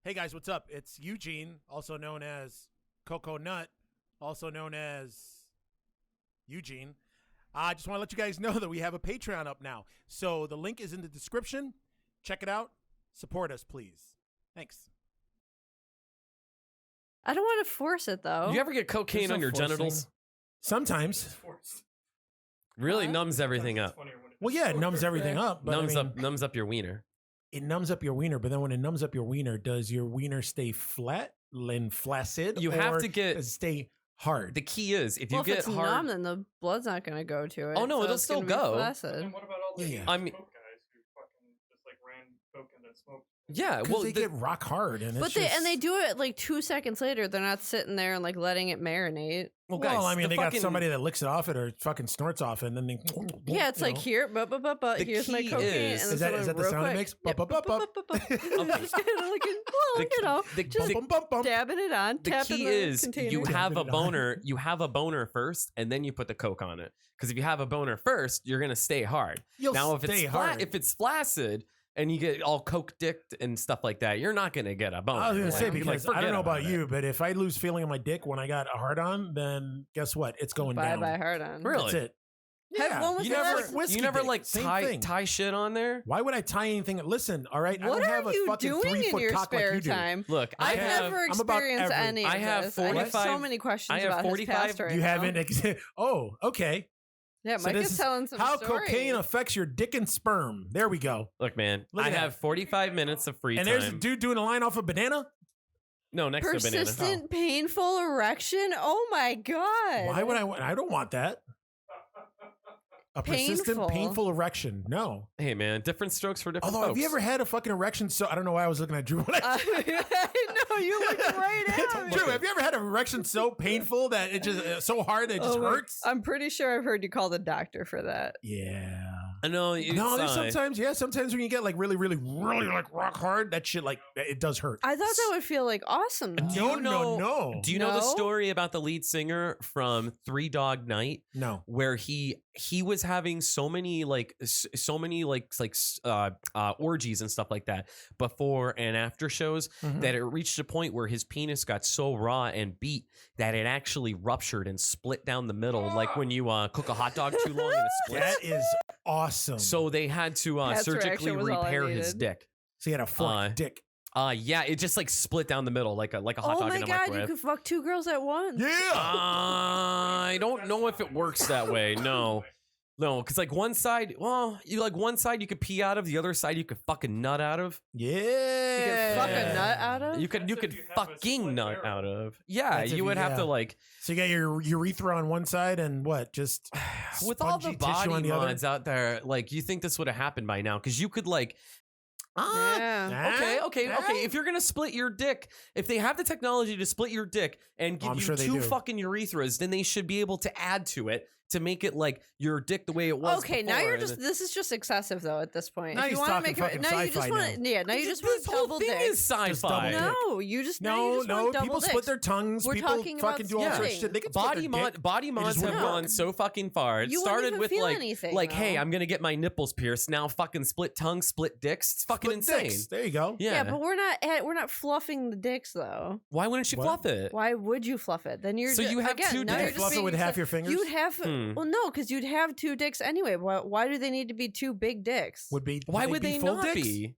Hey guys, what's up? It's Eugene, also known as Coco Nut, also known as Eugene. I just want to let you guys know that we have a Patreon up now. So the link is in the description. Check it out. Support us, please. Thanks. I don't want to force it though. Do you ever get cocaine on your genitals? Sometimes. Really numbs everything up. Well, yeah, it numbs everything up. But numbs up your wiener. It numbs up your wiener, but then when it numbs up your wiener, does your wiener stay flat and flaccid? You have or to get does it stay hard. The key is if you if get it's hard, numb, then the blood's not going to go to it. Oh, no, so it'll it's still gonna be go. flaccid. And what about all the Yeah. I mean- smoke guys who fucking just like ran coke and then smoked? yeah, Because well, they get rock hard, and But they do it like 2 seconds later. They're not sitting there and like letting it marinate. well, guys, Well, I mean, the they got fucking- somebody that licks it off it or fucking snorts off it, and then they. Yeah, it's you like know. here, but The here's my key cocaine. is- and Is then that someone the real sound it quick. makes? Yep. Bup, bup, bup, bup. Just kinda like, well, The- you know, the- just Bum, bum, bum. dabbing it on. The tapping key the is container. you have a Dabbing it on. boner. You have a boner first, and then you put the coke on it. Because if you have a boner first, you're gonna stay hard. You'll Now, if stay it's hard. if it's flaccid and you get all coke dicked and stuff like that, you're not gonna get a boner. I was gonna say Like, because I forget don't know about it. you, but if I lose feeling in my dick when I got a hard on, then guess what? It's going Bye down. bye hard on. Really? That's it. Have- Yeah, when was You the never, last- whiskey you never dick, like same tie thing. tie shit on there. Why would I tie anything? Listen, all right. I What don't have are a you fucking doing 3 in foot your cock like spare you do. time? Look, I I've have never I'm about experienced every- any of I have this. I have so 45 many questions I have about 45 his past right You now. haven't. Oh, okay. Yeah, So Mike this is is telling some How stories. cocaine affects your dick and sperm. There we go. look, man. Look I at that. have 45 minutes of free And time. there's a dude doing a line off a banana. No, next to a banana. Persistent painful erection. Oh my god. Why would I don't want that. A persistent, Painful. painful erection. No. Hey, man, different strokes for different Although, folks. have you ever had a fucking erection? So I don't know why I was looking at Drew. When I No, you looked right at me. Drew, have you ever had an erection so painful that it just so hard that it just Oh my- hurts? I'm pretty sure I've heard you call the doctor for that. Yeah. I know. No, there's sometimes when you get like really like rock hard, that shit like it does hurt. I thought that would feel like awesome. Though. Do you know- no. Do you know the No? story about the lead singer from Three Dog Night, No. where he was having so many orgies and stuff like that before and after shows Mhm. that it reached a point where his penis got so raw and beat that it actually ruptured and split down the middle, like when you cook a hot dog too long and it splits. That is awesome. So they had to That surgically reaction was all I repair his needed. dick. so he had a forked dick. Yeah, it just like split down the middle like a hot Oh dog my in a god, you microwave. could fuck 2 girls at once. Yeah. I don't know if it works that way. No, because like one side, one side you could pee out of, the other side you could fucking nut out of. Yeah. You could fuck a nut out of. You could That's if you have a fucking split nut barrel. out of. Yeah, That's if you would you- have to yeah. like So you got your urethra on one side and what? Just with all the spongy tissue on body the other? mods out there. Like you think this would have happened by now? Because you could like. Yeah. Okay. If you're gonna split your dick, if they have the technology to split your dick and give I'm you sure they 2 do. fucking urethras, then they should be able to add to it to make it like your dick the way it was. Okay, now before, you're and just. This is just excessive though. At this point, Now if you he's want to talking make it, fucking now you just sci-fi want. now. Yeah, now you This just want whole double thing dick. is sci-fi. double dick. No, you just. now you No, just no. want double People dicks. split their tongues. We're people talking fucking about do all sorts of splitting. shit. They can split Body their mod, dick. body mods just have wouldn't gone work. so fucking far. It You wouldn't started even with feel like, anything, hey, though. I'm gonna get my nipples pierced. Now fucking split tongue, split dicks. It's fucking Split insane. dicks. There you go. Yeah. Yeah, but we're not fluffing the dicks though. Why wouldn't you What? fluff it? Why would you fluff it? Then you're So you have again, 2 now dicks. you're just Fluff it being with half excess- your fingers? You'd have Hmm. well, no, because you'd have 2 dicks anyway. Why do they need to be 2 big dicks? Would be. Why would they full not dicks? be?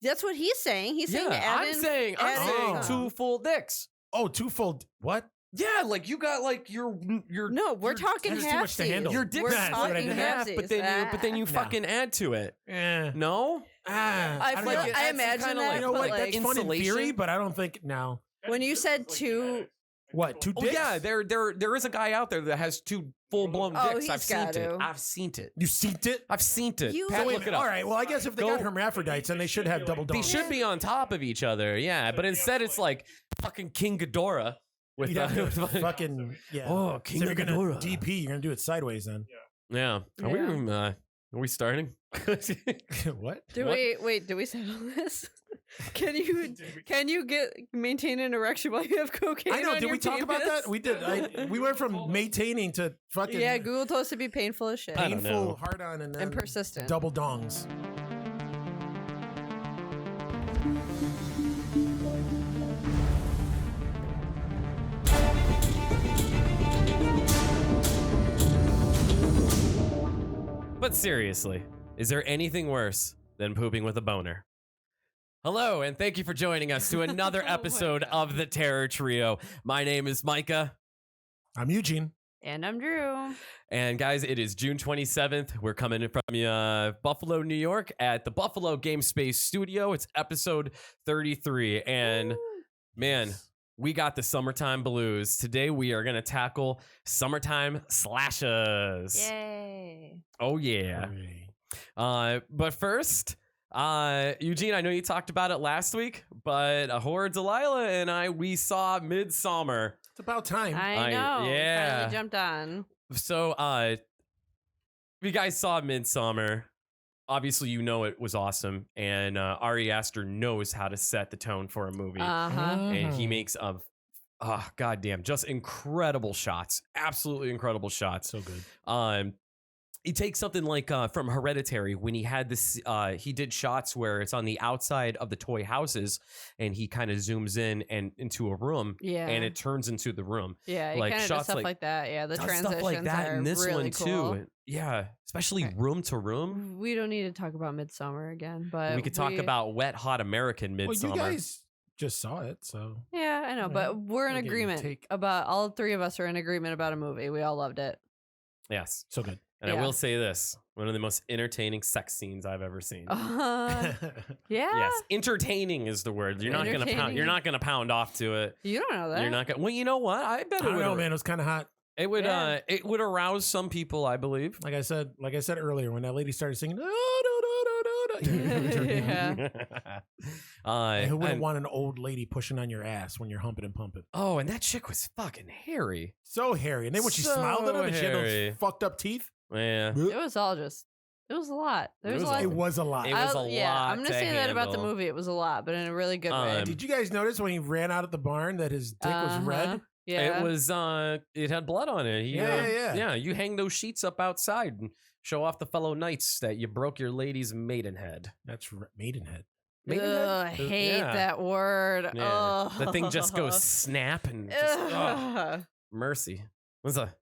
That's what he's saying. He's saying Yeah, add I'm in, saying add in some. 2 full dicks. Oh, twofold. What? Yeah, like you got like your No, we're your- talking That's too much to halfsies. handle. Your dick We're That's what I split in did. half, halfsies. but then you Nah. fucking add to it. Eh. No, I don't feel- know. it I adds some imagine kinda that, You know but what? like That's fun in theory, insulation. but I don't think no. When you said 2, What? 2 Oh dicks? yeah, there is a guy out there that has 2 full blown Oh, dicks. he's I've seen got it. to. I've seen it. You seen it? I've seen it. You- Pat, Wait a look minute. it up. All right. Well, I guess if they Go- got hermaphrodites, then they should have double They dongs. should be on top of each other, yeah. But instead, it's like fucking King Ghidorah with You'd have to with- fucking yeah. Oh, King So you're gonna Ghidorah. DP. You're gonna do it sideways then. Yeah. Are we starting? What? do What? we settle this? Can you maintain an erection while you have cocaine? I know. on Did your we talk about penis? that? We did. We went from maintaining to fucking Yeah, Google told us to be painful as shit I don't know. painful hard on and then and persistent. double dongs. But seriously, is there anything worse than pooping with a boner? Hello, and thank you for joining us to another Oh my episode God. of the Terror Trio. My name is Micah. I'm Eugene. And I'm Drew. And guys, it is June 27th. We're coming in from Buffalo, New York at the Buffalo Game Space Studio. It's episode 33. And man, we got the summertime blues. Today we are going to tackle summertime slashes. Yay. Oh, yeah. But first, Eugene, I know you talked about it last week, but Horror Delilah and we saw Midsommar. It's about time. I know. yeah. Finally jumped on. So, if you guys saw Midsommar, obviously you know it was awesome, and Ari Aster knows how to set the tone for a movie, Uh-huh. and he makes goddamn, just incredible shots, absolutely incredible shots. So good. He takes something like from Hereditary when he had this, he did shots where it's on the outside of the toy houses, and he kind of zooms in and into a room, Yeah. and it turns into the room. Yeah, he like, kind of does shots stuff like- like that. Yeah, the Does transitions stuff like that are in this really one cool. too. Yeah, especially Okay. room to room. We don't need to talk about Midsummer again, but We could talk about Wet Hot American Well, Midsummer. you guys just saw it, so Yeah, I know, Yeah, but we're in I'll get your agreement take. about all three of us are in agreement about a movie. We all loved it. Yes, so good. and I Yeah. will say this: one of the most entertaining sex scenes I've ever seen. Yeah. Yes, entertaining is the word. You're not gonna pound. Entertaining. You're not gonna pound off to it. You don't know that. You're not gonna. Well, you know what? I bet I it don't would. know, man. It was kind of hot. It would. Yeah. It would arouse some people, I believe. Like I said earlier, when that lady started singing, "Do, do, do, do, do," you turned down. Yeah. And who wouldn't and- want an old lady pushing on your ass when you're humping and pumping? oh, and that chick was fucking hairy. So hairy. And then when she So smiled at him and she had hairy. those fucked up teeth, Yeah. It was all just. It was a lot. There was a lot. it was a lot. It was a yeah, lot I'm gonna to say that about the handle. movie. It was a lot, but in a really good way. Did you guys notice when he ran out of the barn that his dick was red? Uh-huh. Yeah. It was. It had blood on it. He, Yeah. Yeah. You hang those sheets up outside and show off the fellow knights that you broke your lady's maidenhead. That's Maidenhead. Maidenhead? Ugh, I hate Yeah. that word. Yeah. Ugh. The thing just goes snap and just Ugh. mercy. What's a?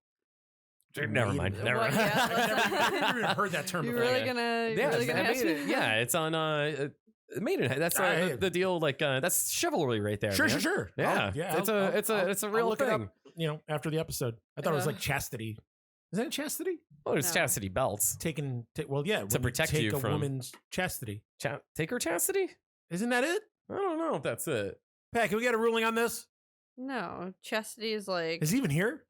Never mind. Maidenhead. Never Well, mind. yeah, I've never even heard that term You before. really Yeah. gonna? You Yeah, really gonna ask me? yeah, it's on Maidenhead. That's Hey. the deal. Like that's chivalry right there. Sure, man. sure. Yeah, it's a real I'll look it thing. up, after the episode. I thought it was Yeah. like chastity. Is that chastity? Well, there's No. chastity belts. Well, yeah. when protect take you a from- woman's chastity. Take her chastity? Isn't that it? I don't know if that's it. Pat, can we get a ruling on this? No, chastity is like. Is he even here?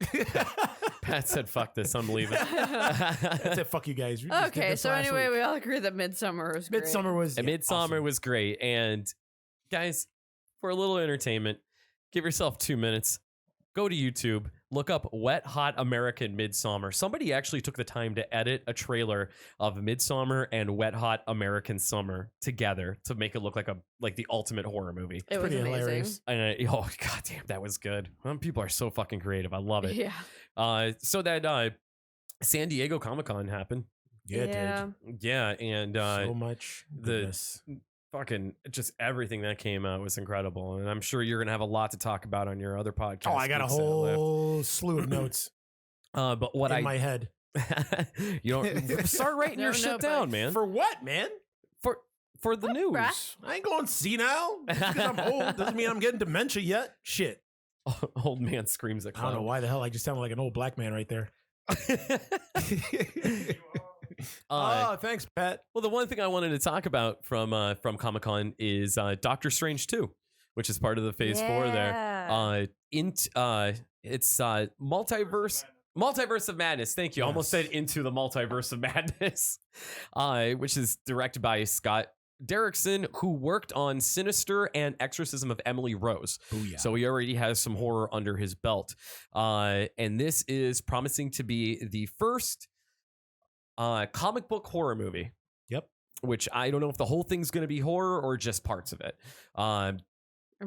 Pat said, "Fuck this, I'm leaving." That's it. Fuck you guys. We just did Okay, this so last anyway, week. we all agree that Midsummer was great. Midsummer was And Midsummer awesome. was great. And guys, for a little entertainment, give yourself 2 minutes. Go to YouTube, look up Wet Hot American Midsummer. Somebody actually took the time to edit a trailer of Midsummer and Wet Hot American Summer together to make it look like the ultimate horror movie. It was pretty amazing. hilarious. And oh goddamn, that was good. People are so fucking creative. I love it. Yeah. So that San Diego Comic-Con happened. Yeah, Yeah. dude. Yeah, and So much goodness. fucking just everything that came out was incredible, and I'm sure you're gonna have a lot to talk about on your other podcast. Oh, I got a weeks that are left. whole slew of notes But what in my head. you don't start writing your No, shit no, down, but- man. For what, man? For the news. bruh. I ain't going senile. Just because I'm old doesn't mean I'm getting dementia yet. Shit. Old man screams at I don't know clown. why the hell I just sounded like an old black man right there. Oh, thanks, Pat. Well, the one thing I wanted to talk about from Comic-Con is Doctor Strange 2, which is part of the Phase 4 there. It's Multiverse of Madness. Thank you. I almost Yes. said Into the Multiverse of Madness, which is directed by Scott Derrickson, who worked on Sinister and Exorcism of Emily Rose. Booyah. So he already has some horror under his belt. And this is promising to be the first comic book horror movie. Yep. Which I don't know if the whole thing's going to be horror or just parts of it. I'm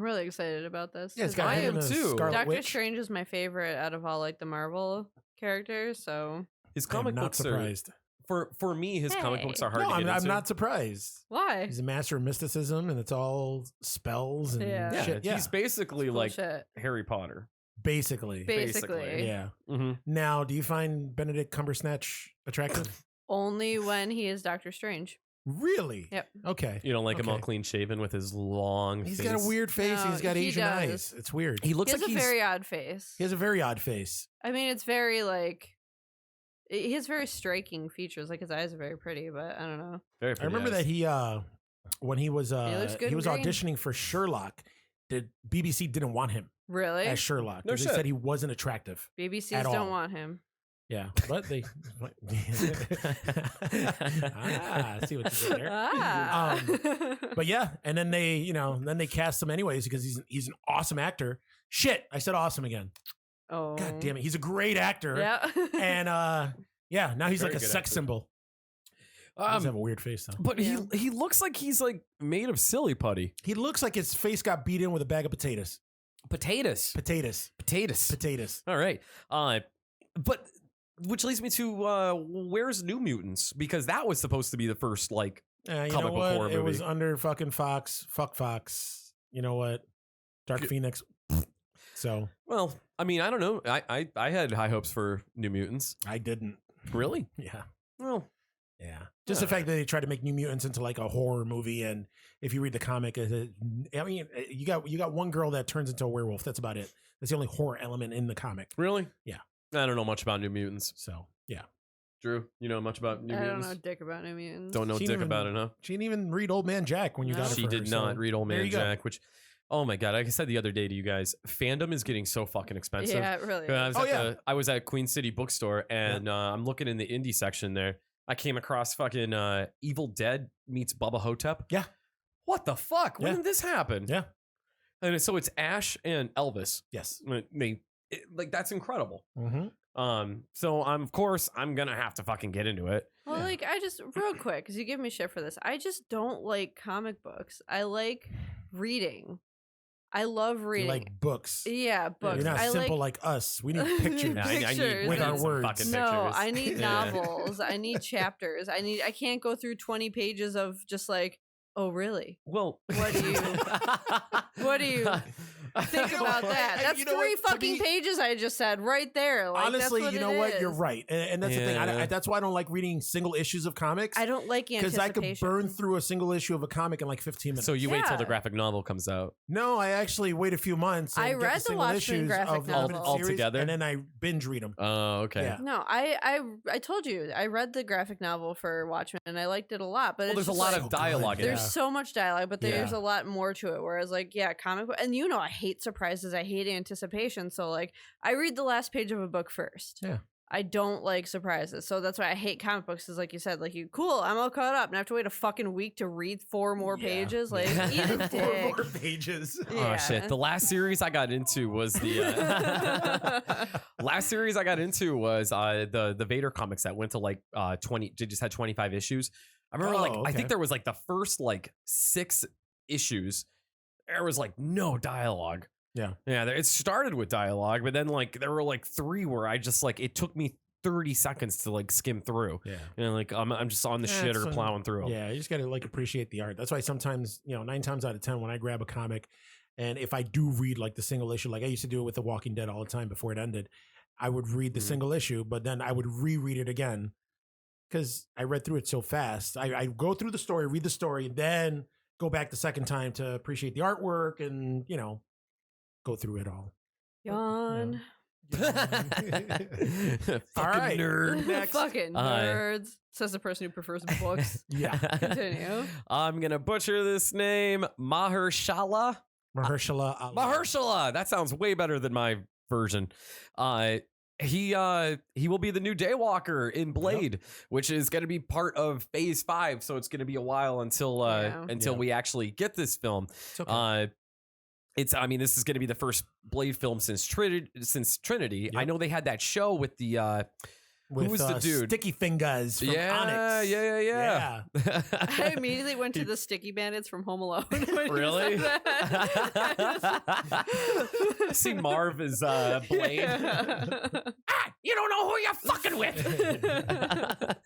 really excited about this. Yeah, it's 'cause got I him am and the too. Scarlet Doctor Witch. Strange is my favorite out of all like the Marvel characters. So His I'm comic not books surprised. for me, his comic Hey. books are hard No, to I'm, get I'm into. not surprised. why? He's a master of mysticism, and it's all spells and Yeah. Yeah, shit. Yeah, he's basically like Bullshit. Harry Potter. basically. Basically. Yeah. Mm-hmm. Now, do you find Benedict Cumberbatch attractive? Only when he is Doctor Strange. Really? Yep. Okay. You don't like him all Okay. clean shaven with his long He's face? got a weird face. No, He's got he Asian does. eyes. It's weird. He looks He has like a he's very odd face. He has a very odd face. I mean, it's very like he has very striking features. Like his eyes are very pretty, but I don't know. very I pretty remember eyes. that he when he was looks good he in was green. auditioning for Sherlock, the BBC didn't want him Really? as Sherlock. No 'Cause they shit. said he wasn't attractive. BBCs at don't all. want him. Yeah, but they. I see what you did there. Ah. But yeah, and then they, then they cast him anyways because he's an awesome actor. Shit, I said awesome again. oh. God damn it, he's a great actor. Yeah. And yeah, now he's Very like a good sex actor. symbol. He does have a weird face though. But Yeah. he looks like he's like made of silly putty. He looks like his face got beat in with a bag of potatoes. Potatoes. Potatoes. Potatoes. Potatoes. All right. But which leads me to where's New Mutants? Because that was supposed to be the first like You Comic know book what? horror It was movie. under fucking Fox. Fuck Fox. You know what? Dark Phoenix. So well, I mean, I don't know. I had high hopes for New Mutants. I didn't. Really? Yeah. Well, Yeah. Just the fact that they tried to make New Mutants into like a horror movie, and if you read the comic, I mean, you got one girl that turns into a werewolf. That's about it. That's the only horror element in the comic. really? Yeah. I don't know much about New Mutants. So yeah, Drew, you know much about New I don't Mutants? know dick about New Mutants. Don't know She dick didn't about it, huh? she didn't even read Old Man Jack when you No. got it. She for did her, not so read Old there Man you go. Jack, which, oh my God, like I said the other day to you guys, fandom is getting so fucking expensive. Yeah, it really. I is. was I was at Queen City Bookstore and I'm looking in the indie section there. I came across fucking Evil Dead meets Bubba Hotep. Yeah. What the fuck? When Yeah. did this happen? Yeah. And so it's Ash and Elvis. Yes. Like that's incredible. Mm-hmm. So of course I'm gonna have to fucking get into it. Well, Yeah. like I just real quick because you give me shit for this. I just don't like comic books. I like reading. I love You reading. like books. Yeah, books. You're not I simple like like us. We need pictures. Yeah, I need Pictures. With our some words. fucking no, pictures. I need Yeah. novels. I need chapters. I can't go through 20 pages of just like, oh really? Well, What do you think You know about what? that? And That's you know 3 what? To fucking me- pages I just said right there. Like, Honestly, that's you know it what? You're is. right, and that's the thing. Yeah. That's why I don't like reading single issues of comics. I don't like because anticipation. I could burn through a single issue of a comic in like 15 minutes. so you wait till the Yeah. graphic novel comes out. No, I actually wait a few months. And I get read the single Watchmen issues graphic of the novel. limited All series, together? and then I binge read them. Oh, okay. Yeah. No, I told you I read the graphic novel for Watchmen and I liked it a lot. But Well, it's there's a just lot like, of dialogue in there's it. so much dialogue, but there's Yeah. a lot more to it. Whereas like comic book, and I hate surprises. I hate anticipation. So like I read the last page of a book first. Yeah. I don't like surprises, so that's why I hate comic books. Is like you said, like cool, I'm all caught up, and I have to wait a fucking week to read 4 more Yeah. pages. Like Yeah. eat a 4 dick. more pages. Oh shit! The last series I got into was the last series I got into was the Vader comics that went to like 20. They just had 25 issues. I remember Oh, I okay. think there was like the first like 6 issues. There was like no dialogue. Yeah. It started with dialogue, but then like there were like 3 where I just like it took me 30 seconds to like skim through. Yeah. And like I'm just on the Yeah, shitter it's, plowing through 'em. Yeah, you just gotta like appreciate the art. That's why sometimes, 9 times out of 10, when I grab a comic, and if I do read like the single issue, like I used to do it with The Walking Dead all the time before it ended, I would read the Mhm. single issue, but then I would reread it again because I read through it so fast. I go through the story, read the story, then go back the second time to appreciate the artwork and go through it all. Yawn. Fucking All right. nerd. Next. Fucking nerds. Says the person who prefers books. Yeah. Continue. I'm gonna butcher this name. Mahershala. Mahershala Ali. Mahershala. That sounds way better than my version. He will be the new Daywalker in Blade, which is going to be part of Phase 5. So it's going to be a while until Yeah. we actually get this film. It's okay. This is going to be the first Blade film since Trinity. I Yep. know they had that show with the With, who was the dude? Sticky Fingers from yeah, Onyx. yeah. I immediately went to the Sticky Bandits from Home Alone. when you Really? said that. I see Marv as Blade. Yeah. You don't know who you're fucking with.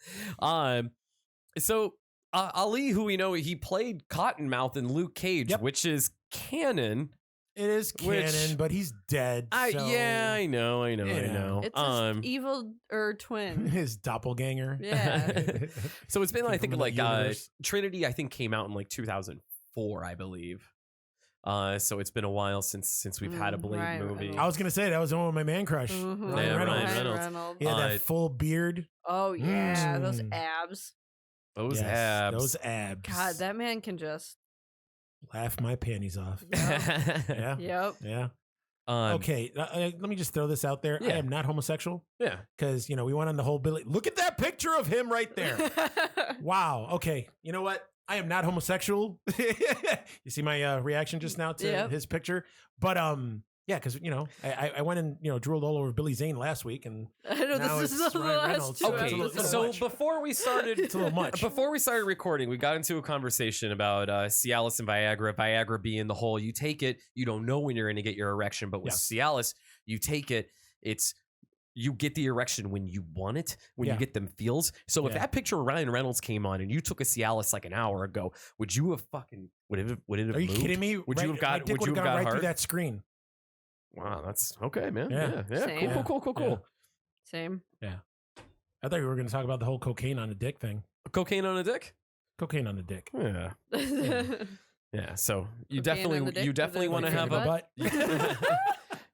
So Ali, who we know, he played Cottonmouth in Luke Cage, Yep. which is canon It is Which- canon, but he's dead. so Yeah, I know. It's his evil or twin. his doppelganger. Yeah. So it's been, I Keep think, him in like the universe. Trinity. I think came out in like 2004, I believe. So it's been a while since we've had a Blade Ryan movie. Reynolds. I was gonna say that was the one with my man crush. Mhm. Ryan Yeah, Reynolds. Ryan Reynolds. He had that full beard. Oh yeah, those Mm. abs. Those Yes, abs. Those abs. God, that man can just. Laugh my panties off. Yep. Yeah. Yep. Yeah. Um, Okay. Let me just throw this out there. I Yeah. am not homosexual Yeah. because, we went on the whole Billy. Look at that picture of him right there. Wow. Okay. You know what? I am not homosexual. You see my reaction just now to Yep. his picture. But yeah, because I went and drooled all over Billy Zane last week, and I know Now this it's is the Ryan last Reynolds. two It's a Okay, little so much. before we started, it's a little much. before we started recording, we got into a conversation about Cialis and Viagra. Viagra being the whole, you take it, you don't know when you're going to get your erection, but with Cialis, you take it, you get the erection when you want it, when you Yeah. get them feels. So if Yeah. that picture of Ryan Reynolds came on and you took a Cialis like an hour ago, would you have would it have Are you moved? kidding me? Would you have got? My dick Would you would've have gone got right hard? through that screen? Wow, that's okay, man. Yeah. Yeah. Same. Cool. Yeah. Same. I thought you were going to talk about the whole cocaine on the dick thing. Cocaine on a dick. Cocaine on the dick. Yeah. Yeah. So you Cocaine on the dick, definitely was want it to like have in the a butt?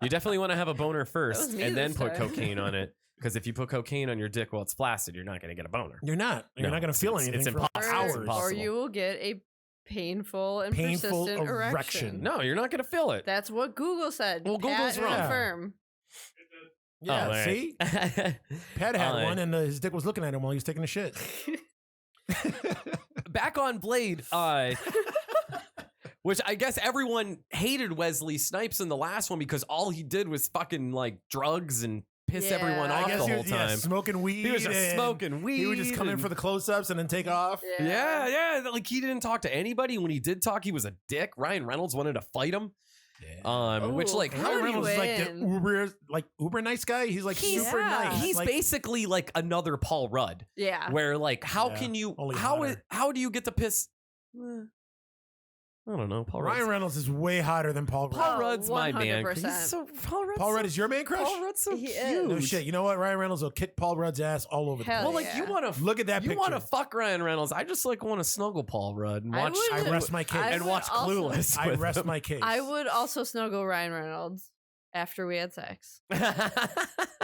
you definitely want to have a boner first was me and then this put time. cocaine on it. Because if you put cocaine on your dick while it's flaccid, you're not going to get a boner. You're not. You're No, not going to feel it's anything for impossible. hours. It's or impossible. you will get a painful and Painful persistent erection. erection. No, you're not going to feel it. That's what Google said. Well, Google's Pat wrong. Confirm. Yeah, all right. see? Pat had Uh, one, and his dick was looking at him while he was taking a shit. Back on Blade, which I guess everyone hated Wesley Snipes in the last one because all he did was fucking like drugs and piss Yeah. everyone I off I guess the he whole was time. smoking weed. He was just and smoking weed. He would just come in and- for the close-ups and then take off. Yeah. Like he didn't talk to anybody. When he did talk, he was a dick. Ryan Reynolds wanted to fight him. Which Ooh, like how Ryan did he Reynolds is like the win? uber nice guy. He's like He's- super Yeah. nice. he's like, basically like another Paul Rudd. Yeah. Where like how Yeah, can you only how hotter. how do you get to piss? I don't know. Paul Ryan Rudd's, Reynolds is way hotter than Paul Rudd. Paul Oh, Rudd's my man. 100%. He's so Paul Rudd's Paul so- Rudd is your man crush? Paul Rudd's so He cute. is. No shit. You know what? Ryan Reynolds will kick Paul Rudd's ass all over the Hell place. Well, like you Yeah. want to Look at that you picture. want to fuck Ryan Reynolds. I just like want to snuggle Paul Rudd and I watch would- I rest my case. I and would watch also- Clueless. I with rest him. my case. I would also snuggle Ryan Reynolds after we had sex.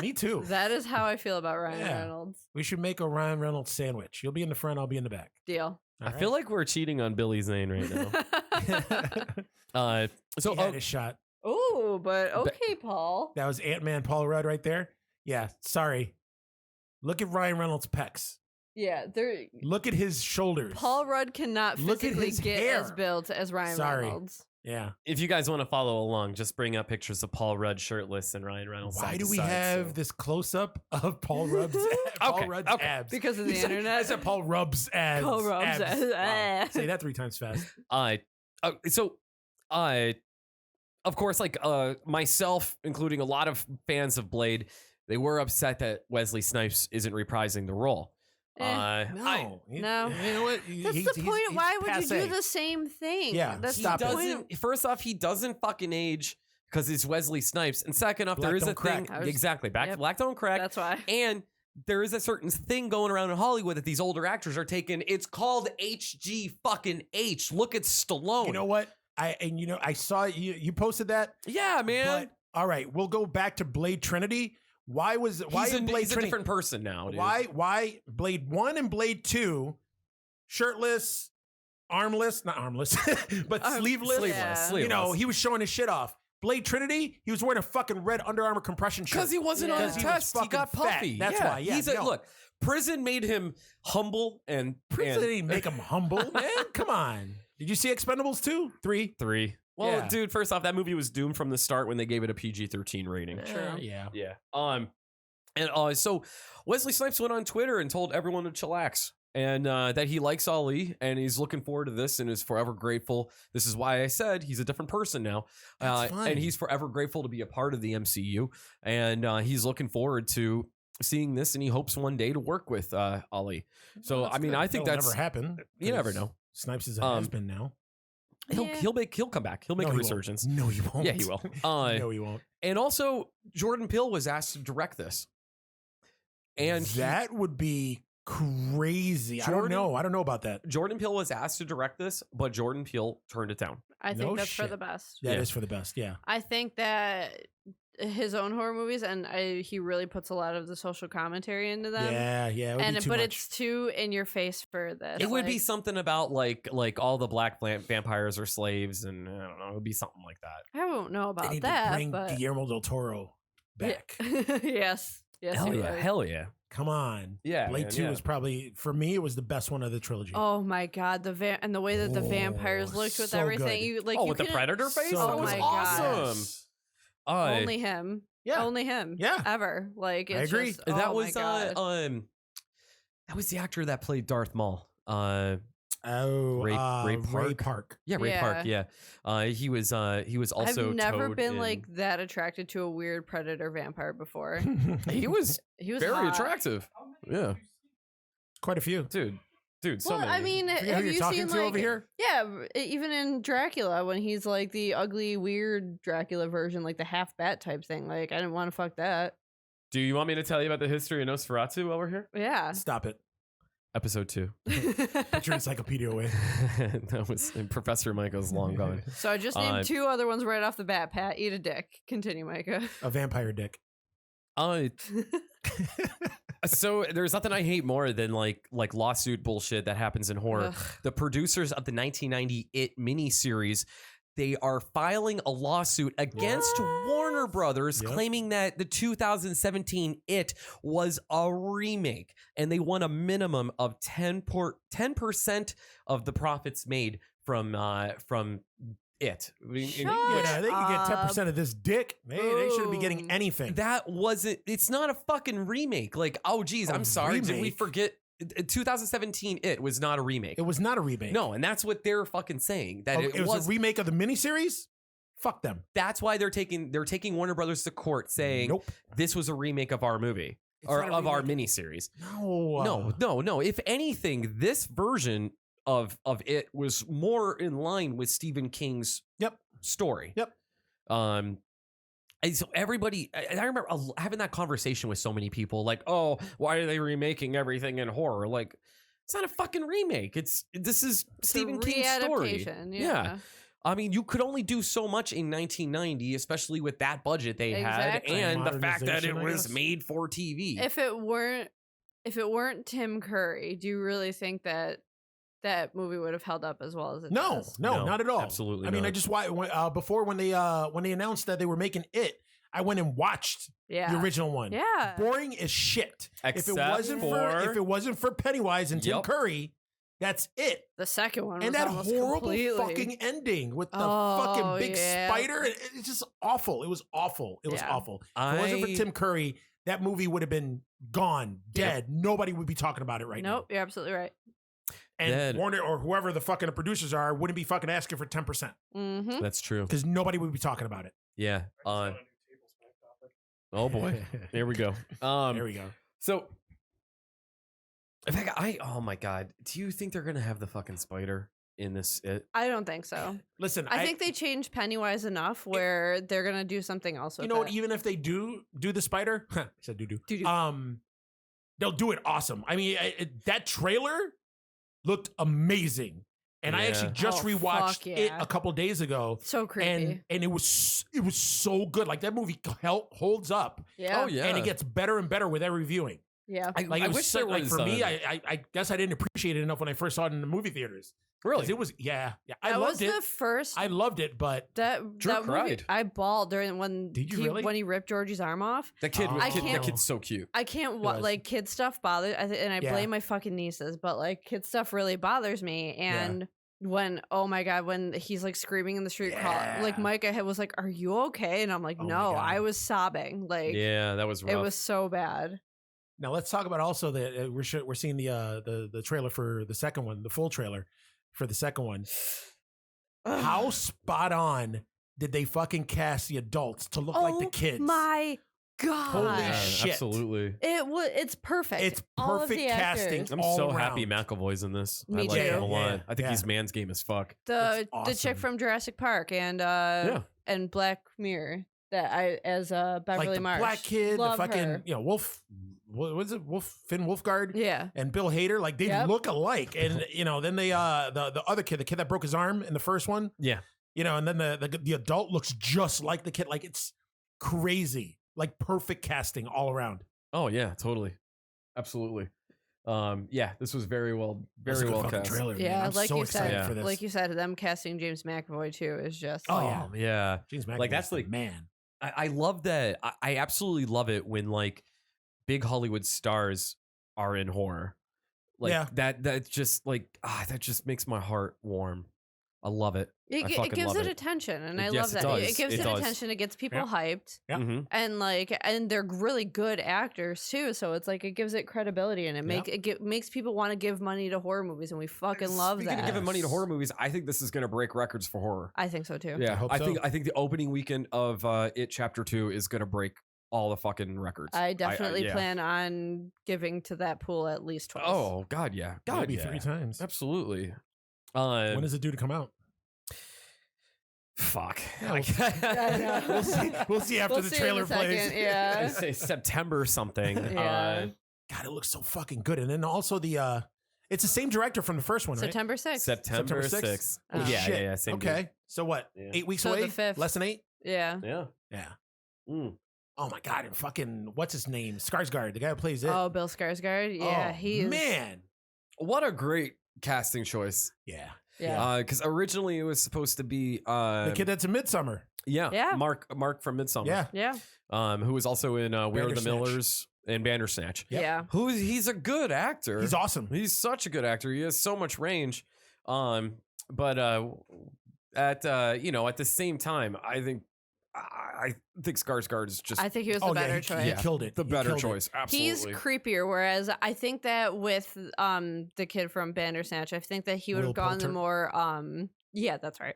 Me too. That is how I feel about Ryan Yeah. Reynolds. We should make a Ryan Reynolds sandwich. You'll be in the front. I'll be in the back. Deal. I feel like we're cheating on Billy Zane right now. So he had his shot. Oh, but okay, Paul. That was Ant-Man Paul Rudd right there. Yeah, sorry. Look at Ryan Reynolds' pecs. Yeah, there. Look at his shoulders. Paul Rudd cannot Look at physically his get hair. as built as Ryan Sorry. Reynolds. Yeah. if you guys want to follow along, just bring up pictures of Paul Rudd shirtless and Ryan Reynolds. Why side do to we side, have so- this close-up of Paul Rudd's, Paul Rudd's okay. abs? Because of He the said- internet. I said Paul Rubb's abs. Paul Rubb's abs. Wow. abs. Say that 3 times fast. Of course, like myself, including a lot of fans of Blade, they were upset that Wesley Snipes isn't reprising the role. No. No. You know what? That's the point. Why would you do the same thing? Yeah, That's stop the it. point. First off, he doesn't fucking age because it's Wesley Snipes, and second off, Black there is don't a crack. thing I was- exactly back to yep. Black Don't Crack, That's why. and there is a certain thing going around in Hollywood that these older actors are taking. It's called HG fucking H. Look at Stallone. You know what? I saw you posted that. Yeah, man. But all right, we'll go back to Blade Trinity. Why he's in a, Blade he's a Trinity? different person now. Dude. Why Blade 1 and Blade 2 shirtless, armless, not armless, but sleeveless. Sleeveless, You know, he was showing his shit off. Blade Trinity, he was wearing a fucking red Under Armour compression shirt. Because he wasn't on Yeah. the 'Cause he was test. He fucking got fat. puffy. That's why, yeah, He's no. look, prison made him humble and Prison didn't make him humble, man. Come on. Did you see Expendables 2? 3? 3. Well, Yeah. dude, first off, that movie was doomed from the start when they gave it a PG-13 rating. True. Yeah. Yeah. And so Wesley Snipes went on Twitter and told everyone to chillax and that he likes Ali and he's looking forward to this and is forever grateful. This is why I said he's a different person now. That's fine. And he's forever grateful to be a part of the MCU. And he's looking forward to seeing this and he hopes one day to work with Ali. So, Well, that's I mean, good. I think That'll that's never happen. You never 'cause know. Snipes is a Um, husband now. He'll come back. He'll make No, a he won't. resurgence. No, he won't. Yeah, he will. No, he won't. And also, Jordan Peele was asked to direct this. And that would be crazy. I don't know about that. Jordan Peele was asked to direct this, but Jordan Peele turned it down. I think No that's for shit. the best. That Yeah. is for the best. Yeah. I think that his own horror movies, and he really puts a lot of the social commentary into them. Yeah. It would be too but much. it's too in your face for this. It would be like- something about like all the black vampires are slaves, and I don't know. It would be something like that. I don't know They about need that, to bring but Guillermo del Toro back. yes, Hell you yeah, would. hell yeah. Come on. Yeah, Blade man, 2 yeah. is probably, for me, it was the best one of the trilogy. Oh my god, and the way that the Oh, vampires looked with so everything. good. You like Oh, you with the couldn't- predator face? So That was my awesome. Yes. Only him. Yeah. Only him. Yeah. Ever. Like I it's agree. Just, That oh was my God. that was the actor that played Darth Maul. Ray Ray Park. Yeah, Ray Park. Yeah, he was also. I've never Toad been in- like that attracted to a weird predator vampire before. He was He was very hot. attractive. Yeah, Quite a few. dude. So Well, many. I mean, Forget who have you're you talking seen to like over here? yeah, even in Dracula when he's like the ugly weird Dracula version, like the half bat type thing. Like I didn't want to fuck that. do you want me to tell you about the history of Nosferatu while we're here? Yeah. Stop it. Episode 2. Put your encyclopedia away. That was Professor Michael's long gone. So I just named 2 other ones right off the bat. Pat, eat a dick. Continue, Micah. A vampire dick. So there's nothing I hate more than like lawsuit bullshit that happens in horror. Ugh. The producers of the 1990 It miniseries, they are filing a lawsuit against Warner Brothers, Yep. claiming that the 2017 It was a remake, and they want a minimum of 10% of the profits made from It. Shut Yeah, they could get 10% of this dick. They shouldn't be getting Boom. anything. That wasn't. It's not a fucking remake. Like, oh geez, A I'm sorry. Did we remake? forget? 2017 It was not a remake. It was not a remake. No, and that's what they're fucking saying. That Oh, it was. a remake of the miniseries? Fuck them. That's why they're taking Warner Brothers to court, saying Nope. this was a remake of our movie It's or not a of our remake. miniseries. No. No. If anything, this version of It was more in line with Stephen King's Yep. story. Yep. And so everybody, I remember having that conversation with so many people, like, "Oh, why are they remaking everything in horror?" Like, it's not a fucking remake. This is It's a Stephen King's story. re-adaptation, yeah. I mean, you could only do so much in 1990, especially with that budget they had, Exactly. and the fact that it Modernization, I was guess. made for TV. If it weren't Tim Curry, do you really think that movie would have held up as well as it No, does? no, not at all. absolutely I mean, not. I just before when they announced that they were making It, I went and watched Yeah. the original one. Yeah. Boring as shit. Except if it wasn't for Pennywise and Tim Yep. Curry, that's it. The second one was And that almost horrible completely... fucking ending with the Oh, fucking big yeah. spider. It's just awful. It was awful. It was Yeah. awful. If it wasn't for Tim Curry, that movie would have been gone, dead. Nobody would be talking about it right now. Nope, you're absolutely right. And Dead. Warner or whoever the fucking producers are wouldn't be fucking asking for 10% Mm-hmm. That's true. because nobody would be talking about it. Yeah. I just got a new table smack topic. Oh boy. Here we go. There we go. So, in fact, oh my god, do you think they're gonna have the fucking spider in this? I don't think so. Listen, I think they changed Pennywise enough where they're gonna do something else with you know what? it. Even if they do the spider, I said do. Do-do. They'll do it awesome. I mean, that trailer looked amazing, and I actually Yeah. just Oh, rewatched fuck it yeah. a couple days ago, So creepy. and it was so good. Like that movie holds up, yeah. Oh yeah. and it gets better and better with every viewing. Yeah. Like I it was wish so, there like was. for me, I guess I didn't appreciate it enough when I first saw it in the movie theaters. 'Cause really. it was I That loved was it. the first I loved it, but Drew that movie. cried. I bawled during when Did you really? when he ripped Georgie's arm off. That kid. I That can't- kid's so cute. I can't was. like kid stuff bothers, and I Yeah. blame my fucking nieces, but like kid stuff really bothers me. And when oh my god, when he's like screaming in the street, like Yeah. Micah was like, "Are you okay?" And I'm like, Oh my "No, God. I was sobbing." Like Yeah, that was rough. it was so bad. now let's talk about also that we're seeing the trailer for the second one, the full trailer for the second one. How spot on did they fucking cast the adults to look like the kids? My God. Holy Yeah, shit. absolutely. It's perfect. It's All of perfect the casting. actors. I'm all so happy around. McAvoy's in this. Me I like too. him a lot. Yeah, I think yeah. he's man's game as fuck. The It's the chick awesome. from Jurassic Park and Black Mirror that I as Beverly Like the Marsh. black kid, Love the fucking her. Wolf. What was it? Finn Wolfgard. Yeah. And Bill Hader, like they Yep. look alike, and then they the other kid, the kid that broke his arm in the first one, Yeah. and then the adult looks just like the kid, like it's crazy, like perfect casting all around. Oh yeah, totally, absolutely. Yeah, this was very well That's a good fucking cast. trailer, man. Yeah, I'm like so you excited said, for this. like you said, them casting James McAvoy too is just Oh, yeah. yeah. James like, that's McAvoy's the like- man. I love that. I absolutely love it when like big Hollywood stars are in horror. Like Yeah. that just like that just makes my heart warm. I love it. I it fucking gives love it it. attention, and It- I yes, love it that. does. It gives It it does. attention. It gets people Yeah. hyped, Yeah. Mhm. and they're really good actors too. So it's like it gives it credibility, and it makes people want to give money to horror movies, and we fucking love Speaking that. of giving money to horror movies, I think this is going to break records for horror. I think so too. Yeah, hope I so. think the opening weekend of It Chapter 2 is going to break all the fucking records. I definitely yeah. plan on giving to that pool at least twice. Oh God, yeah, God, Maybe yeah. 3 times. Absolutely. When is it due to come out? Fuck. Yeah, I know. We'll see. We'll see after We'll the see in a trailer plays. second, I Yeah. say September something. Yeah. God, it looks so fucking good. And then also it's the same director from the first one, right? September 6th. September September 6th. Oh, yeah, shit. yeah, same Okay. dude. So what? Yeah. 8 weeks So the away? 5th. Less than 8? Yeah. Yeah. Yeah. Mm. Oh my God. And fucking, what's his name? Skarsgård, the guy who plays it. Oh, Bill Skarsgård. Yeah, Oh, he is. Man. What a great casting choice. Yeah. Yeah. Because originally it was supposed to be The kid that's in Midsummer. yeah, Mark from Midsommar. Yeah. Yeah. Who was also in We Are the Bandersnatch. Millers and Bandersnatch. Yep. Yeah. He's a good actor. He's awesome. He's such a good actor. He has so much range. But at the same time, I think Skarsgård is just I think he was the better choice. He killed it. the He better killed it. choice. He's Absolutely. creepier, whereas I think that with the kid from Bandersnatch, I think that he would Will have gone the Poulter? more yeah, that's right.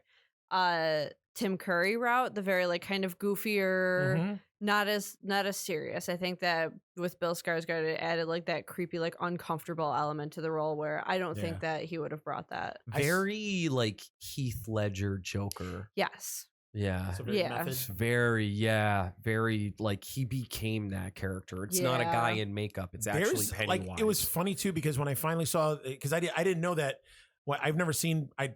Tim Curry route, the very like kind of goofier, Mhm. not as serious. I think that with Bill Skarsgård, it added like that creepy, like uncomfortable element to the role where I don't Yeah. think that he would have brought that. Very like Heath Ledger Joker. Yes. Yeah. So very Yeah. method. It's very like he became that character. It's not a Yeah. guy in makeup. It's actually There's, Pennywise. like, it was funny too because when I finally saw, because I didn't know that. Well, I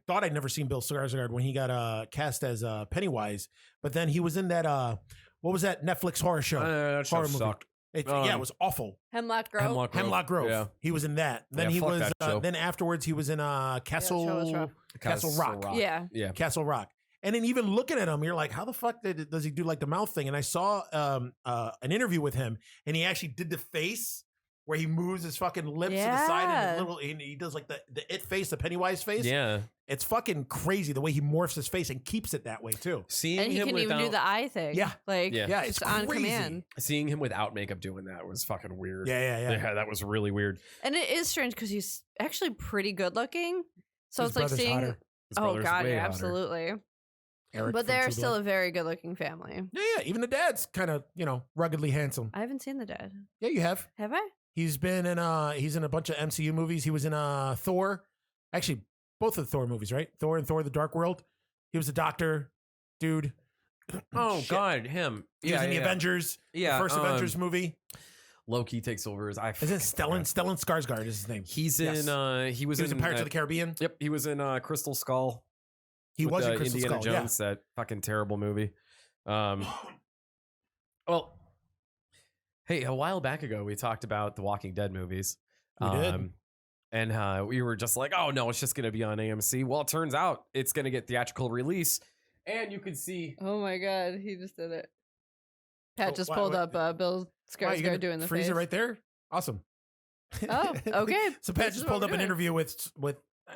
thought I'd never seen Bill Skarsgård when he got cast as Pennywise, but then he was in that what was that Netflix horror show? that show horror movie. sucked. Yeah, it was awful. Hemlock Grove. Hemlock Grove. Yeah. He was in that. Then Yeah, he fuck was. that show. Then afterwards, he was in Castle show was rough. Castle Rock. Yeah. Yeah. Castle Rock. And then even looking at him, you're like, how the fuck does he do like the mouth thing? And I saw an interview with him, and he actually did the face where he moves his fucking lips to the side and he does like the it face, the Pennywise face. Yeah. It's fucking crazy the way he morphs his face and keeps it that way too. Seeing And he him can even do without the eye thing. Yeah. Like, Yeah. Yeah, it's just on crazy. command. seeing him without makeup doing that was fucking weird. Yeah. that was really weird. And it is strange because he's actually pretty good looking. So His it's like brother's seeing. hotter. His Oh brother's God, way yeah, hotter. absolutely. Eric But from they're True still Blood. a very good looking family. Yeah. Even the dad's kind of ruggedly handsome. I haven't seen the dad. Yeah, you have. Have I? He's been in he's in a bunch of MCU movies. He was in Thor. Actually, both of the Thor movies, right? Thor and Thor the Dark World. He was a doctor, dude. Oh Shit. God, him. He was in the Avengers. Yeah, The first Avengers movie. Loki takes over as Isn't it Stellan Skarsgård is his name. He's Yes. in. He was He was in Pirates of the Caribbean. Yep, he was in Crystal Skull. He with, was in Crystal Indiana Skull. Jones. That fucking terrible movie. Well, hey, a while back ago we talked about the Walking Dead movies. We did. And we were just like, oh no, it's just gonna be on AMC. Well, it turns out it's gonna get theatrical release, and you can see. Oh my God, he just did it. Pat Oh, just why- pulled why- up Bill Wow, you're Skarsgård gonna doing the freeze face. it right there. Awesome. Oh, okay. So Pat This is just what pulled we're up an doing. interview with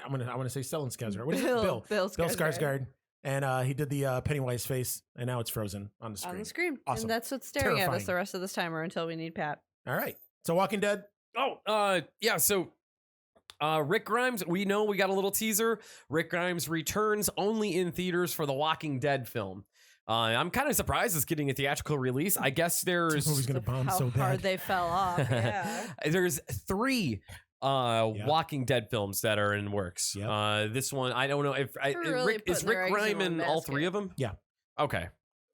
I want to say Stellan Skarsgård. What is it? Bill Bill Skarsgård. Skarsgård. And he did the Pennywise face, and now it's frozen on the screen. On the screen. Awesome. And that's what's staring at Terrifying. us the rest of this timer until we need Pat. All right. So Walking Dead. Oh, yeah. So, Rick Grimes. We know we got a little teaser. Rick Grimes returns only in theaters for the Walking Dead film. I'm kind of surprised it's getting a theatrical release. I guess there's This movie's gonna bomb How so bad. hard they fell off. Yeah. there's 3 Walking Dead films that are in works. Yep. This one, I don't know if They're really is putting their Rick eggs in Grimes in one all basket. 3 of them? Yeah. Okay.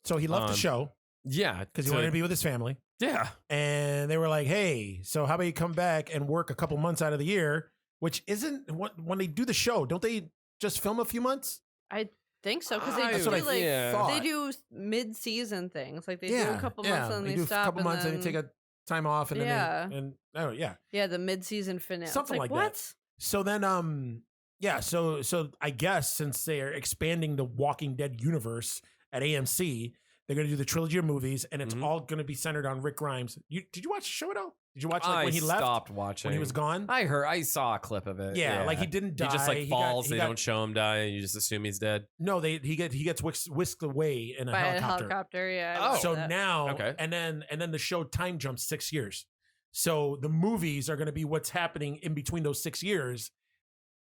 So he left the show Yeah, because he wanted to be with his family. Yeah. And they were like, hey, so how about you come back and work a couple months out of the year, which isn't when they do the show, don't they just film a few months? I think so because That's they what do I like yeah. thought. they do mid-season things. Like they do a couple months and they they do stop a couple months and then, they take a time off and Yeah. then yeah. yeah, the mid-season finale. Something it's like what? that. So then yeah, so I guess since they're expanding the Walking Dead universe at AMC, they're going to do the trilogy of movies, and it's Mhm. all going to be centered on Rick Grimes. Did you watch the show at all? Did you watch I when he left? stopped watching. When he was gone? I saw a clip of it. Yeah, like he didn't die. He just like He falls. got- They don't show him die. You just assume he's dead. No, he gets whisked away in a By a helicopter. helicopter, yeah. I Oh. watched So that. now, Okay. and then the show time jumps 6 years. So the movies are going to be what's happening in between those 6 years,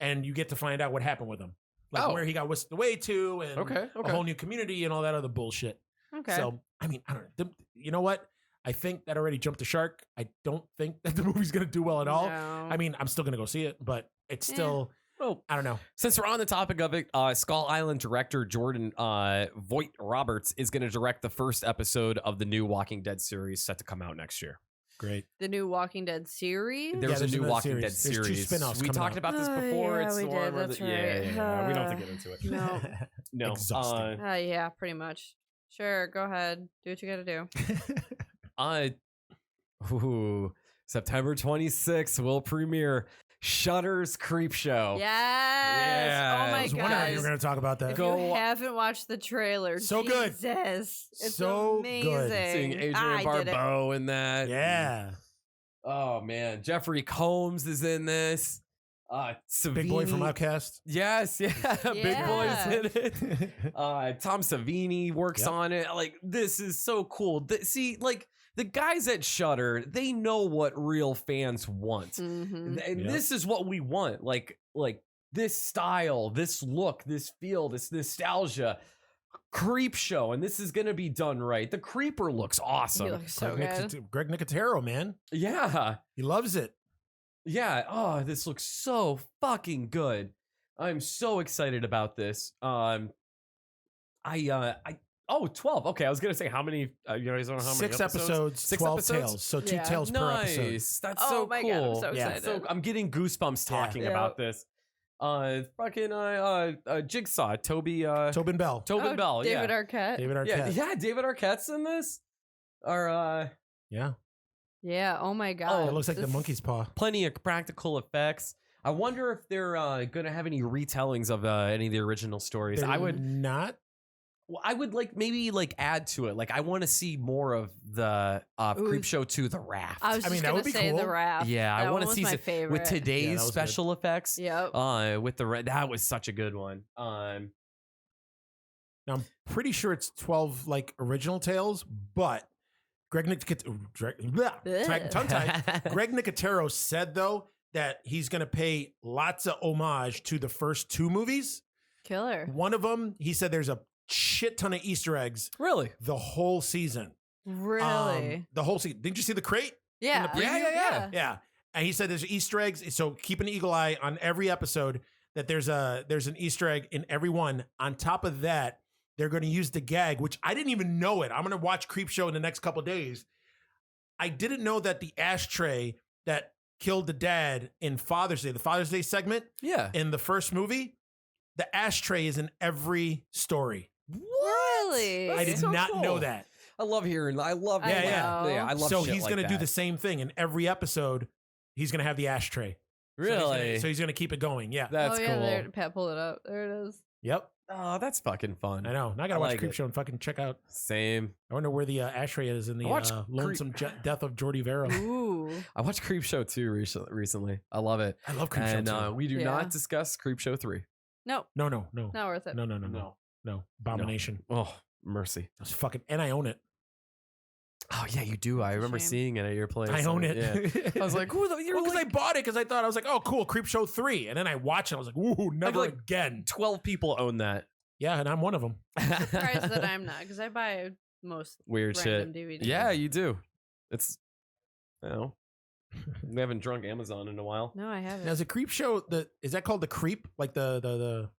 and you get to find out what happened with him, like Oh. where he got whisked away to, and Okay. a whole new community and all that other bullshit. Okay. So I mean, I don't know. You know what? I think that already jumped the shark. I don't think that the movie's going to do well at all. No. I mean, I'm still going to go see it, but it's Yeah. still, Well, I don't know. since we're on the topic of it, Skull Island director Jordan Voight Roberts is going to direct the first episode of the new Walking Dead series set to come out next year. Great. The new Walking Dead series. There's a new another Walking Dead There's two series. spin-offs We coming talked out. about this Oh, before. yeah, it's we the did, one where that's yeah, right. we don't have to get into it. No. No. Exhausting. Yeah, pretty much. Sure, go ahead. Do what you got to do. September 26th will premiere Shudder's Creep Show. Yes. Oh I my I was wondering if you god. were going to talk about that. If Go- you haven't watched the trailer, So good. Jesus, it's So amazing. good. Seeing Adrian I did it. Barbeau in that. Yeah. Oh man, Jeffrey Combs is in this. Big boy from Savini- Outcast. Yes, yeah. Big Yeah. boy's in it. Tom Savini works Yep. on it. Like, this is so cool. See, like, the guys at Shudder, they know what real fans want. Mhm. And Yep. this is what we want. Like this style, this look, this feel, this nostalgia. Creep show, and this is gonna be done right. The creeper looks awesome. He looks so good. Greg Nicotero, man. Yeah. He loves it. Yeah. Oh, this looks so fucking good. I'm so excited about this. 12. Okay, I was gonna say how many. You guys don't know how many 6 episodes, 6 12 episodes? tales. So 2 Yeah. tales per episode. Nice. That's Oh so my cool. God, I'm so Yeah. excited. So I'm getting goosebumps talking Yeah. about this. Jigsaw, Tobin Bell. Tobin Oh, Bell. David Yeah. Arquette. David Yeah, Arquette. yeah, David Arquette's in this. Or Yeah. Yeah. Oh my god. It looks like the This- monkey's paw. plenty of practical effects. I wonder if they're gonna have any retellings of any of the original stories. They're I would not. maybe add to it. Like, I want to see more of the Creep Ooh. Show 2, The Raft. I was I just mean, that gonna would be say cool. the raft. Yeah, I That wanna one was see my some- favorite. with today's Yeah, that was good. special effects. Yep. With that was such a good one. Now, I'm pretty sure it's 12 original tales, but Greg Nicotero, tongue-tied. Greg Nicotero said though that he's going to pay lots of homage to the first 2 movies. Killer. One of them, he said there's a shit ton of Easter eggs Really? the whole season. Really? The whole season. Didn't you see the crate? yeah. preview? Yeah. Yeah. And he said there's Easter eggs. So keep an eagle eye on every episode that there's an Easter egg in every one. On top of that, they're going to use the gag, which I didn't even know it. I'm going to watch Creep Show in the next couple of days. I didn't know that the ashtray that killed the dad in Father's Day, the Father's Day segment Yeah. in the first movie, the ashtray is in every story. Really? I did That's so not cool. know that. I love hearing. I love. I know. I love. So shit he's like going to do that. the same thing in every episode. He's going to have the ashtray. Really? So he's going to keep it going. Yeah. That's oh yeah, cool. there, Pat pulled it up. There it is. Yep. Oh, that's fucking fun. I know. Now I got to I watch like Creep it. Show and fucking check out. Same. I wonder where the ashtray is in the I watched lonesome death of Jordy Vero. Ooh. I watched Creep Show 2 recently. I love it. I love Creep And Show too. we do Yeah. not discuss Creep Show 3. No, No. not worth it. No. Abomination. Oh, mercy. That's fucking, and I own it. Oh yeah, you do. I remember Shame. seeing it at your place. I own it. Yeah. I was like, who the? You're because I like bought it because I thought I was like, oh, cool, Creep Show 3, and then I watched it. I was like, ooh, never like- again. 12 people own that. Yeah, and I'm one of them. Surprised that I'm not, because I buy most Weird shit. random DVDs. Yeah, you do. It's, you know, we haven't drunk Amazon in a while. No, I haven't. Now, is a creep show is that called the Creep? Like the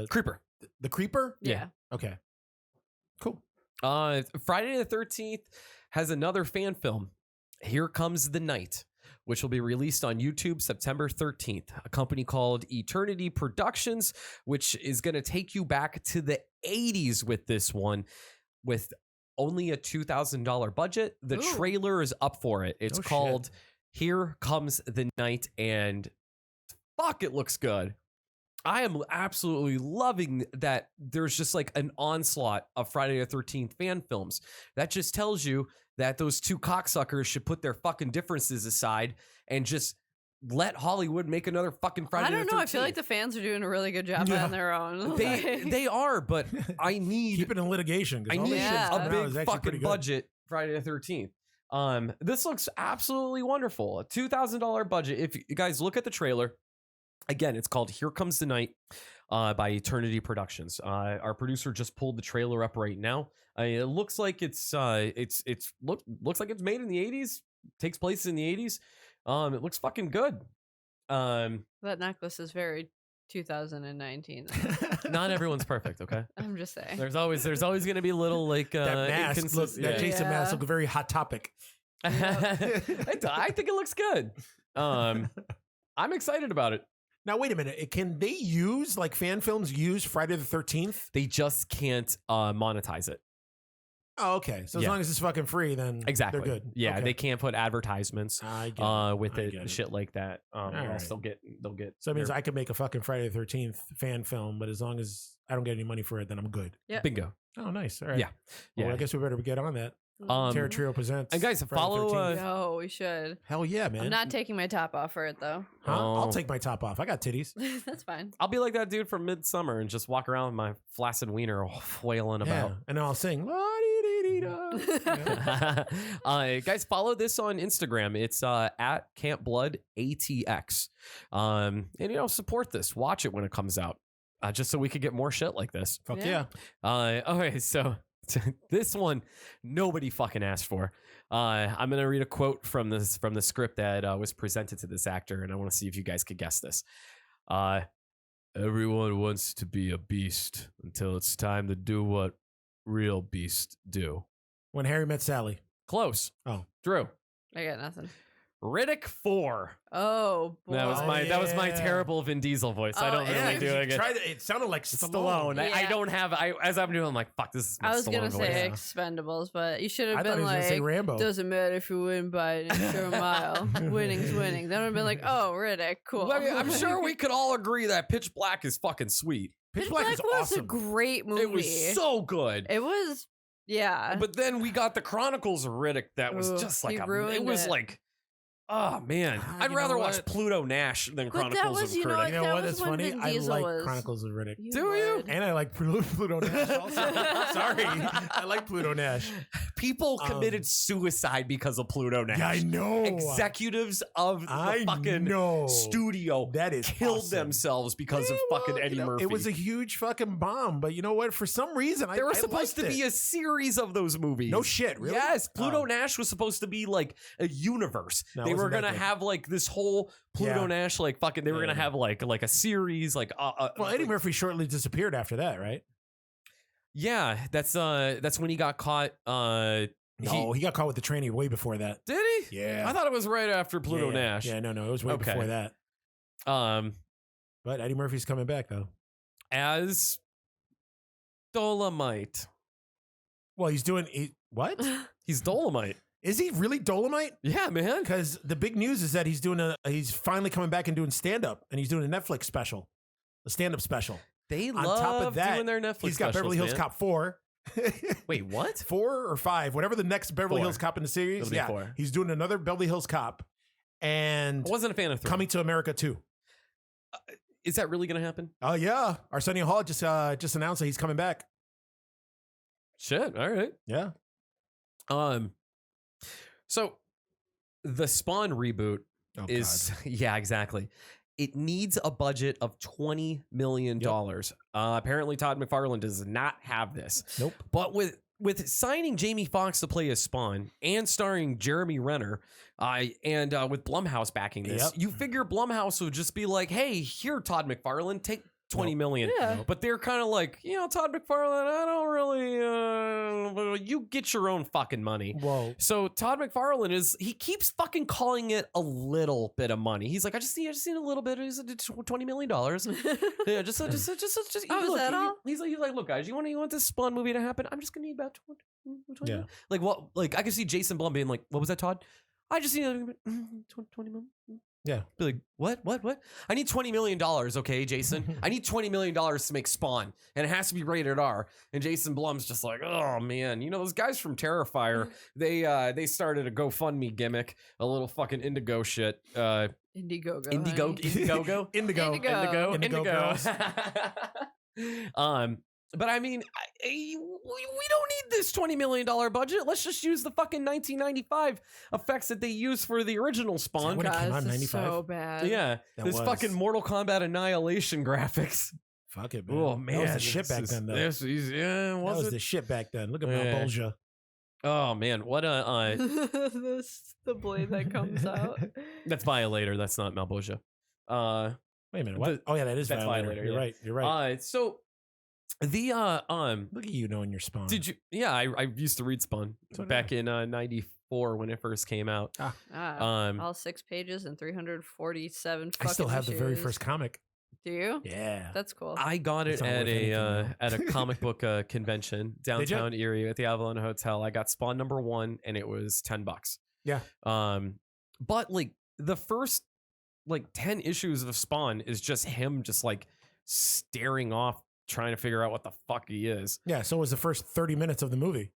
Creeper. the Creeper? Yeah. Okay. Cool. Friday the 13th has another fan film, Here Comes the Night, which will be released on YouTube September 13th. A company called Eternity Productions, which is going to take you back to the 80s with this one, with only a $2,000 budget. The Ooh. trailer is up for it. It's Oh, shit. called Here Comes the Night, and fuck, it looks good. I am absolutely loving that there's just like an onslaught of Friday the 13th fan films. That just tells you that those two cocksuckers should put their fucking differences aside and just let Hollywood make another fucking Friday I don't the 13th. know. I feel like the fans are doing a really good job Yeah. on their own. They are, but I need Keep it in litigation. 'cause I all need this shit's Yeah. coming a out big is actually pretty fucking good. budget Friday the 13th. This looks absolutely wonderful. A $2,000 budget. If you guys look at the trailer, again, it's called Here Comes the Night by Eternity Productions. Our producer just pulled the trailer up right now. It looks like looks like it's made in the 80s. Takes place in the 80s. It looks fucking good. That necklace is very 2019. Not everyone's perfect, okay? I'm just saying. There's always going to be little like That mask, that yeah. Jason mask, Yeah. look very Hot Topic. I think it looks good. I'm excited about it. Now wait a minute. Can they use like fan films use Friday the 13th? They just can't monetize it. Oh, okay. So as Yeah. long as it's fucking free, then Exactly. they're good. Yeah, okay. they can't put advertisements I get it. with I it get and it. shit like that. Or All else right. they'll get. So it means their- I could make a fucking Friday the 13th fan film, but as long as I don't get any money for it, then I'm good. Yep. bingo. Oh, nice. All right. Yeah. Well, Yeah. I guess we better get on that. Um, Terror Trio presents. and guys, Friday the follow, 13th. No, we should. Hell yeah, man. I'm not taking my top off for it though. Huh? I'll Oh. take my top off. I got titties. That's fine. I'll be like that dude from Midsummer and just walk around with my flaccid wiener flailing about. Yeah. And I'll sing. La-dee-dee-dee-da. Yeah. Guys, follow this on Instagram. It's at Camp Blood ATX. And support this. Watch it when it comes out. Just so we could get more shit like this. Fuck Yeah. yeah. Okay, so this one nobody fucking asked for. I'm gonna read a quote from the script that was presented to this actor, and I want to see if you guys could guess this. Everyone wants to be a beast until it's time to do what real beasts do. When Harry Met Sally. Close. Oh. Drew. I got nothing. Riddick 4. Oh boy. That was my yeah. terrible Vin Diesel voice. I Oh, don't yeah, really do it. It sounded like Stallone. I Yeah. don't have. As I'm doing, I'm like, fuck. This is my I was gonna Stallone say voice. Expendables, but you should I have thought he been was going to say like, Rambo. doesn't matter if you win by an extra mile. Winning's winning. Then I'd have been like, oh, Riddick, cool. Well, I mean, I'm sure we could all agree that Pitch Black is fucking sweet. Pitch Black is was a awesome. great movie. It was so good. It was, yeah. But then we got the Chronicles of Riddick that was Ooh, just like he it ruined was it. like, oh man, Ah, I'd you rather know watch what? Pluto Nash than But that Chronicles was, of you know Riddick. what? You know That what? was That's when funny. Vin I Diesel like was- Chronicles of Riddick. You Do you? would. And I like Pluto Nash also. Sorry. I like Pluto Nash. People committed suicide because of Pluto Nash. Yeah, I know. Executives of the I fucking know. studio That is killed awesome. themselves because of Yeah, fucking well, Eddie Murphy. It was a huge fucking bomb, but you know what? For some reason, There I was supposed to liked be it. a series of those movies. No shit, really? Yes, Pluto Oh. Nash was supposed to be like a universe. No, it they were wasn't that gonna good. have like this whole Pluto Yeah. Nash, like fucking. They were Yeah. gonna have like a series, like. Well, Eddie Murphy shortly disappeared after that, right? Yeah, that's when he got caught. No, he got caught with the tranny way before that. Did he? Yeah. I thought it was right after Pluto yeah. Nash. Yeah, no, it was way Okay. before that. But Eddie Murphy's coming back though. As Dolomite. Well, he's doing what? He's Dolomite. Is he really Dolomite? Yeah, man. Because the big news is that he's finally coming back and doing stand up, and he's doing a Netflix special, a stand up special. They On love top of that, doing their Netflix. He's got Beverly Hills specials, man. Cop 4. Wait, what? 4 or 5, whatever the next Beverly 4. Hills Cop in the series. It'll be Yeah, 4. he's doing another Beverly Hills Cop, and I wasn't a fan of 3. Coming to America 2. Is that really gonna happen? Oh yeah, Arsenio Hall just announced that he's coming back. Shit. All right. Yeah. So the Spawn reboot Oh, is God. yeah, exactly. it needs a budget of $20 million. Apparently, Todd McFarlane does not have this. Nope. But with signing Jamie Foxx to play as Spawn and starring Jeremy Renner, and with Blumhouse backing this, you figure Blumhouse would just be like, "Hey, here, Todd McFarlane, take $20 million." Yeah. But they're kind of like, Todd McFarlane, I don't really. You get your own fucking money. Whoa. So Todd McFarlane he keeps fucking calling it a little bit of money. He's like, I just need a little bit. He's like, $20 million. Yeah, just. Oh, is look, that all? He's like, look, guys, you want this Spawn movie to happen? I'm just gonna need about 20 Yeah. Like what? Like I can see Jason Blum being like, what was that, Todd? I just need 20 million. Yeah. Be like, what? I need $20 million, okay, Jason? I need $20 million to make Spawn, and it has to be rated R. And Jason Blum's just like, oh man, those guys from Terrifier, they started a GoFundMe gimmick, a little fucking Indigo shit. Indiegogo. Indiegogo? Indigo girls. But I mean, we don't need this $20 million budget. Let's just use the fucking 1995 effects that they used for the original Spawn. When it came out in This is 95? so bad. Yeah, That this was. fucking Mortal Kombat Annihilation graphics. Fuck it, man. Oh man, that was the shit back then, though. That Was was the shit back then. Look at Yeah. Malbolgia. Oh man, what a The blade that comes out. that's Violator. That's not Malbolgia. Wait a minute. What? The- Oh yeah, that is that's Violator. Violator, You're yeah. right. You're right. So the Look at you knowing your Spawn. did you? Yeah, I used to read Spawn So did back in '94 when it first came out. All 6 pages and 347 fucking I still have the very issues. first comic. Do you? Yeah. That's cool. I got it It's not at worth anything, though. at a comic book convention downtown Erie at the Avalon Hotel. I got Spawn #1 and it was $10. Yeah. But like the first 10 issues of Spawn is just him just like staring off, trying to figure out what the fuck he is. Yeah. So was the first 30 minutes of the movie.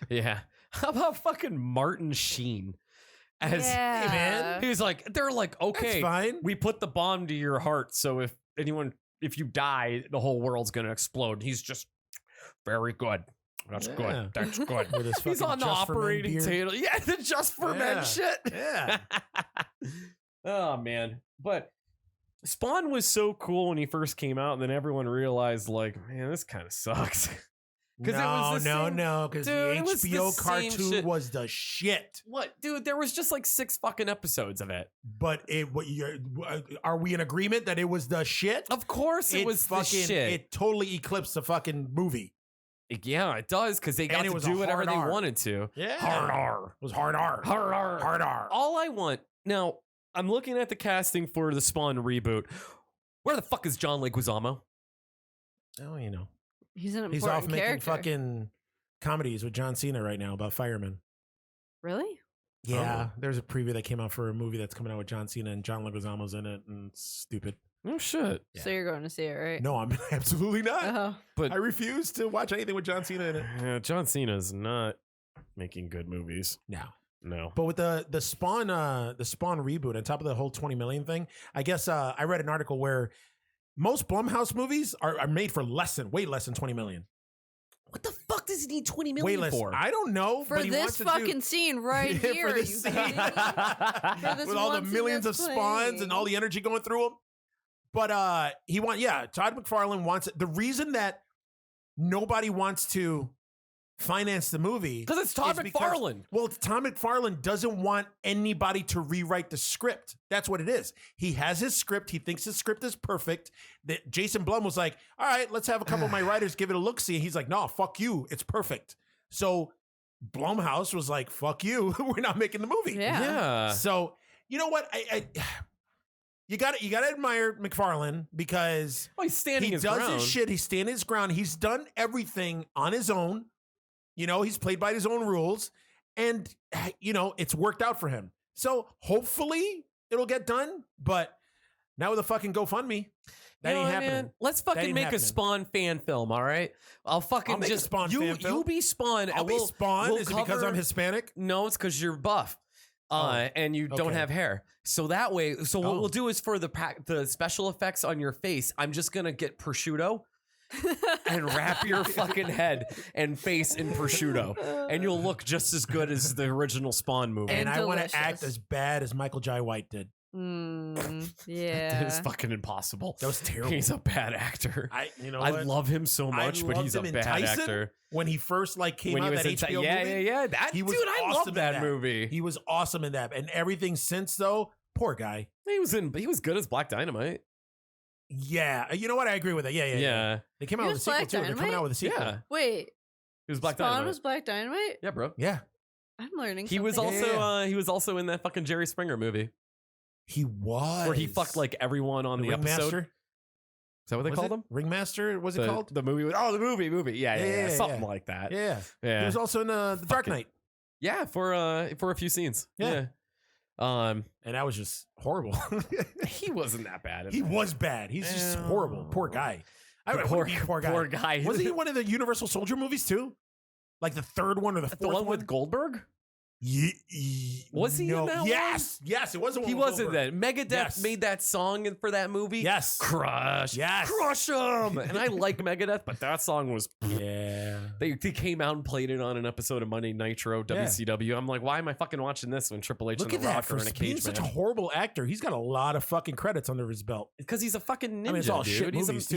Yeah. How about fucking Martin Sheen? As Yeah. Hey, man. he's like, they're like, okay, That's fine. we put the bomb to your heart, so if you die, the whole world's gonna explode. He's just very good. That's Yeah. good. That's good. With his He's fucking on the Just for Men operating beard. table. Yeah, the Just for Yeah. Men shit. Yeah. Oh man. But Spawn was so cool when he first came out, and then everyone realized, like, man, this kind of sucks. 'Cause it was the same- No, because the Dude, it was the HBO same cartoon shit. was the shit. What, dude? There was just like 6 fucking episodes of it. But are we in agreement that it was the shit? Of course, it was the fucking. shit. It totally eclipsed the fucking movie. Yeah, it does, because they got And it to was do a whatever hard they R. wanted to. Yeah. Hard R. It was hard R. Hard R. Hard R. All I want now, I'm looking at the casting for the Spawn reboot. Where the fuck is John Leguizamo? Oh, He's an important he's off making character. fucking comedies with John Cena right now about firemen. Really? Yeah, there's a preview that came out for a movie that's coming out with John Cena and John Leguizamo's in it, and it's stupid. Oh shit! Yeah. So you're going to see it, right? No, I'm absolutely not. Oh. But I refuse to watch anything with John Cena in it. John Cena's not making good movies. No. But with the Spawn reboot on top of the whole 20 million thing, I guess I read an article where most Blumhouse movies are made for way less than 20 million. What the fuck does he need 20 million Way less. for? I don't know. For but he this wants to fucking scene right Yeah, for here. this you scene. kidding me? For this with all the one scene millions of that's spawns playing. and all the energy going through them. But Todd McFarlane wants it. The reason that nobody wants to finance the movie Because it's Todd is because- McFarlane. Well, Tom McFarlane doesn't want anybody to rewrite the script. That's what it is. He has his script. He thinks his script is perfect. That Jason Blum was like, all right, let's have a couple of my writers give it a look-see. He's like, no, fuck you. It's perfect. So Blumhouse was like, fuck you. We're not making the movie. Yeah. So you know what? You got to admire McFarlane because Oh, he's standing he his does ground. his shit. He's standing his ground. He's done everything on his own. He's played by his own rules, and it's worked out for him. So hopefully it'll get done. But now with a fucking GoFundMe, that You know ain't what, happening. man? Let's fucking ain't make happening. a Spawn fan film, all right? I'll fucking make a just Spawn you, fan film. You be Spawn. I'll and be we'll- Spawn. we'll Is it because cover- I'm Hispanic? No, it's because you're buff. And you don't okay. have hair. So that way, what Oh. we'll do is for the special effects on your face, I'm just gonna get prosciutto and wrap your fucking head and face in prosciutto, and you'll look just as good as the original Spawn movie. And I want to delicious. act as bad as Michael Jai White did. Mm, That yeah. is fucking impossible. That was terrible. He's a bad actor. I I love him so much, but loved he's a him in bad Tyson actor. when he first like came When he out was that in HBO yeah, movie. yeah. That He was dude, I awesome love in that that. movie. He was awesome in that, and everything since though, poor guy. He was good as Black Dynamite. Yeah, you know what? I agree with that. Yeah. They came out He with a was sequel Black too. They're coming Dynamite? out with a sequel. Yeah, Wait, he was Black Spawn Dynamite. was Black Dynamite? Yeah, bro. Yeah, I'm learning. He was something. also he was also in that fucking Jerry Springer movie he was. where he fucked like everyone on the episode. Ringmaster. Is that what they Was called it? him? Ringmaster. Was it called? The movie? The movie. Yeah, something yeah. like that. Yeah. Yeah. He was also in the Dark Fucking- Knight, Yeah, for a few scenes. Yeah. Yeah. and that was just horrible. He wasn't that bad. He was bad. He's just horrible. Poor guy. Poor guy. Poor guy. Was he in one of the Universal Soldier movies too? Like the third one or the the fourth one with Goldberg? Was he in that one? Yes, it was. He wasn't that. Megadeth Yes. made that song for that movie. Yes, Crush. Yes. Crush 'em. And I like Megadeth, but that song was. yeah. They came out and played it on an episode of Monday Nitro WCW. I'm like, why am I fucking watching this when Triple H Look and at The that Rock for are in a being cage such a match? horrible actor. He's got a lot of fucking credits under his belt. Because he's a fucking ninja, I mean, it's all dude. shit he's movies, too.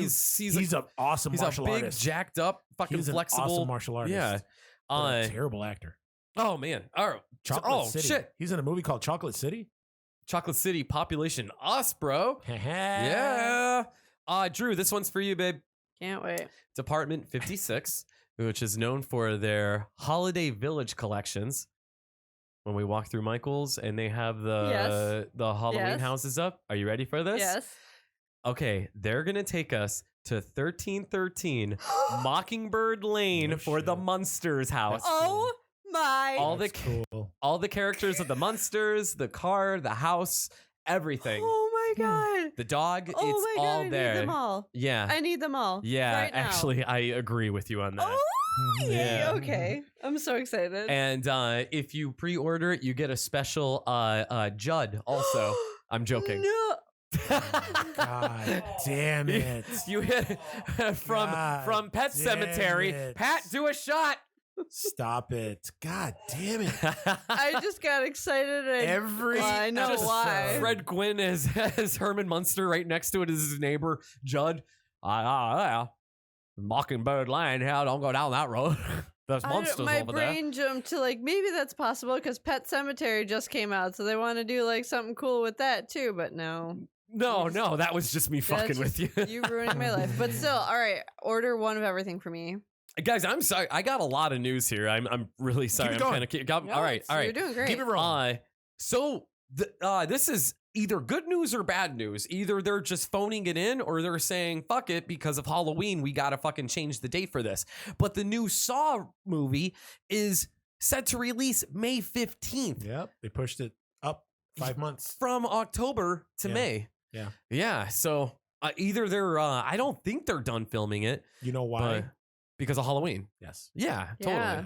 he's an awesome he's martial a big, artist. jacked up, fucking He's an flexible awesome martial artist. Yeah. But a terrible actor. Oh man. All right. Chocolate City. Shit. He's in a movie called Chocolate City. Chocolate City Population Us, bro. Yeah. Drew, this one's for you, babe. Can't wait. Department 56, which is known for their Holiday Village collections. When we walk through Michael's and they have the Halloween Yes. houses up. Are you ready for this? Yes. Okay, they're gonna take us to 1313 Mockingbird Lane No for the shit. Munsters house. Oh my. All the That's cool. all the characters of the Munsters, the car, the house, everything. Oh my god. The dog, Oh it's my god. all I there. need them all. Yeah. I need them all. Yeah, Right now. actually, I agree with you on that. Oh, yay. Yeah. Okay. I'm so excited. And if you pre-order it, you get a special Judd also. I'm joking. No. God damn it. You hit from God Pet damn Cemetery. it. Pat, do a shot. Stop it. God damn it. I just got excited. Every I know episode. why. Fred Gwynn as Herman Munster. Right next to it is his neighbor Judd. Mockingbird Lane. Yeah, don't go down that road. There's monsters my over there. brain jumped to like maybe that's possible because Pet Cemetery just came out, so they want to do like something cool with that too. But no, No, that was just me fucking That's with you. you ruining my life. But still, all right. Order one of everything for me. Guys, I'm sorry. I got a lot of news here. I'm really sorry. it I'm going. kind of No, all right. You're doing great. Keep it rolling. So this is either good news or bad news. Either they're just phoning it in or they're saying, fuck it, because of Halloween, we got to fucking change the date for this. But the new Saw movie is set to release May 15th Yep. They pushed it up 5 months. from October to Yeah. May. Yeah. Yeah. So either they're, I don't think they're done filming it You know why? but because of Halloween. Yes. Yeah, Yeah.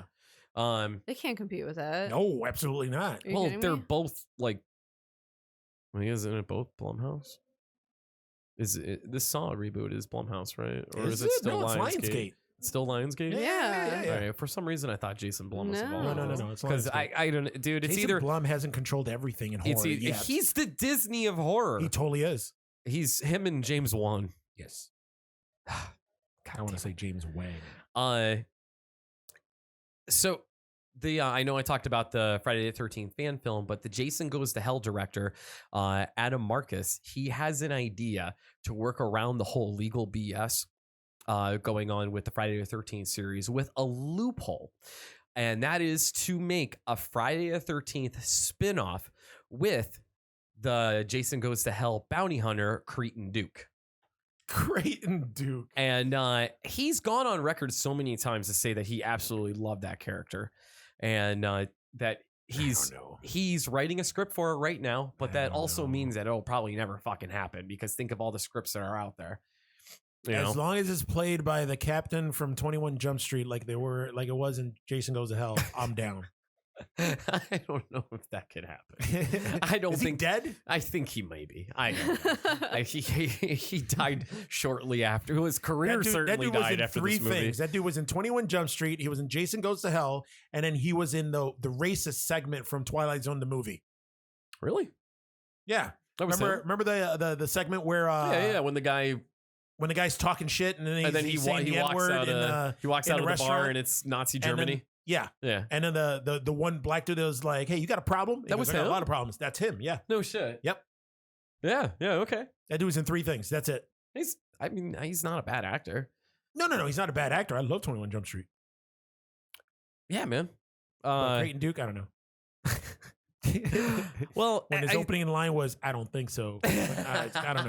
totally. They can't compete with that. No, absolutely not. Are you Well, kidding they're me? both like. I mean, isn't it both Blumhouse? Is it this Saw reboot is Blumhouse, right? Or is it still no, it's Lionsgate? Lionsgate. It's still Lionsgate. Yeah. All right. For some reason, I thought Jason Blum was No. involved. No. It's Because Lionsgate. I don't, dude. It's Jason either Blum hasn't controlled everything in horror. it's yet. he's the Disney of horror. He totally is. He's him and James Wan. Yes. God I want damn to say James Wang. So the I know I talked about the Friday the 13th fan film, but the Jason Goes to Hell director, Adam Marcus, he has an idea to work around the whole legal BS going on with the Friday the 13th series with a loophole. And that is to make a Friday the 13th spinoff with the Jason Goes to Hell bounty hunter, Cretan Duke. Creighton Duke. And he's gone on record so many times to say that he absolutely loved that character, and that he's writing a script for it right now. But I that don't also know. means that it'll probably never fucking happen because think of all the scripts that are out there. You know? As long as it's played by the captain from 21 Jump Street, like it was in Jason Goes to Hell, I'm down. I don't know if that could happen. I don't Is think he dead. I think he may be. I don't know. He died shortly after. His career certainly was died in after three this movie. things. That dude was in 21 Jump Street. He was in Jason Goes to Hell, and then he was in the racist segment from Twilight Zone, the movie. Really? Yeah, That was him. Remember the segment where yeah, when the guy's talking shit and then he's saying the walks N-word out of in the bar restaurant. and it's Nazi And then- Germany. yeah. And then the one black dude that was like, "Hey, you got a problem?" He That goes, was "I got him? a lot of problems." That's him. Yeah. No shit. Yep. Yeah, okay. That dude was in 3 things. That's it. He's not a bad actor. No. He's not a bad actor. I love 21 Jump Street. Yeah, man. But Creighton Duke, I don't know. Well, When his opening line was, "I don't think so." I don't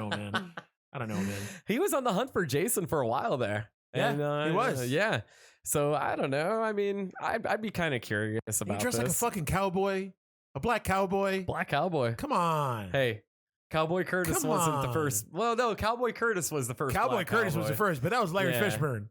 know, man. He was on the hunt for Jason for a while there. Yeah, And, he was. Yeah. So I don't know. I mean, I'd be kind of curious about He dressed like a this. fucking cowboy, a black cowboy. Black cowboy. Come on. Hey, Cowboy Curtis Come wasn't the on. first. Well, no, Cowboy Curtis was the first. Cowboy black Curtis was the first, but that was Larry Yeah. Fishburne.